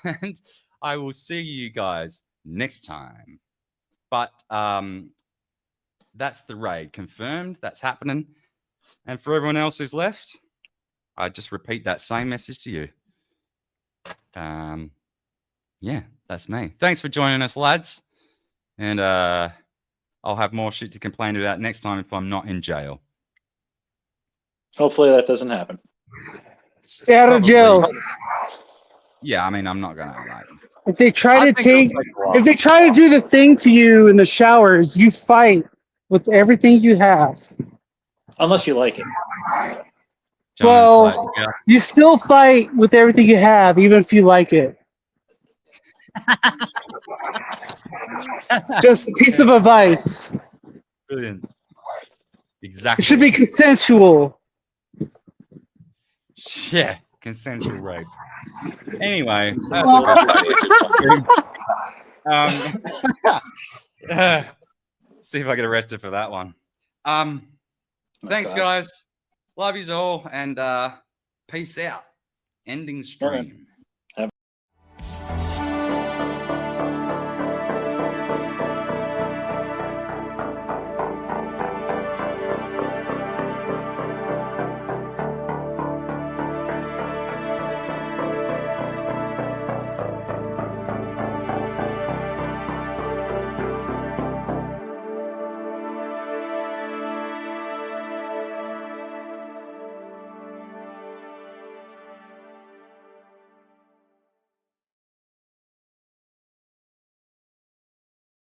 And I will see you guys next time. But that's the raid confirmed. That's happening. And for everyone else who's left, I just repeat that same message to you. Yeah, that's me. Thanks for joining us, lads. And I'll have more shit to complain about next time if I'm not in jail. Hopefully that doesn't happen. Stay out of jail. Yeah, I mean, I'm not gonna like. If they try to do the thing to you in the showers, you fight with everything you have. Unless you like it. Well, you still fight with everything you have, even if you like it. Just a piece of advice. Brilliant. Exactly. It should be consensual. Yeah, consensual rape. Anyway, that's see if I get arrested for that one. Thanks, guys. Love yous all, and peace out. Ending stream.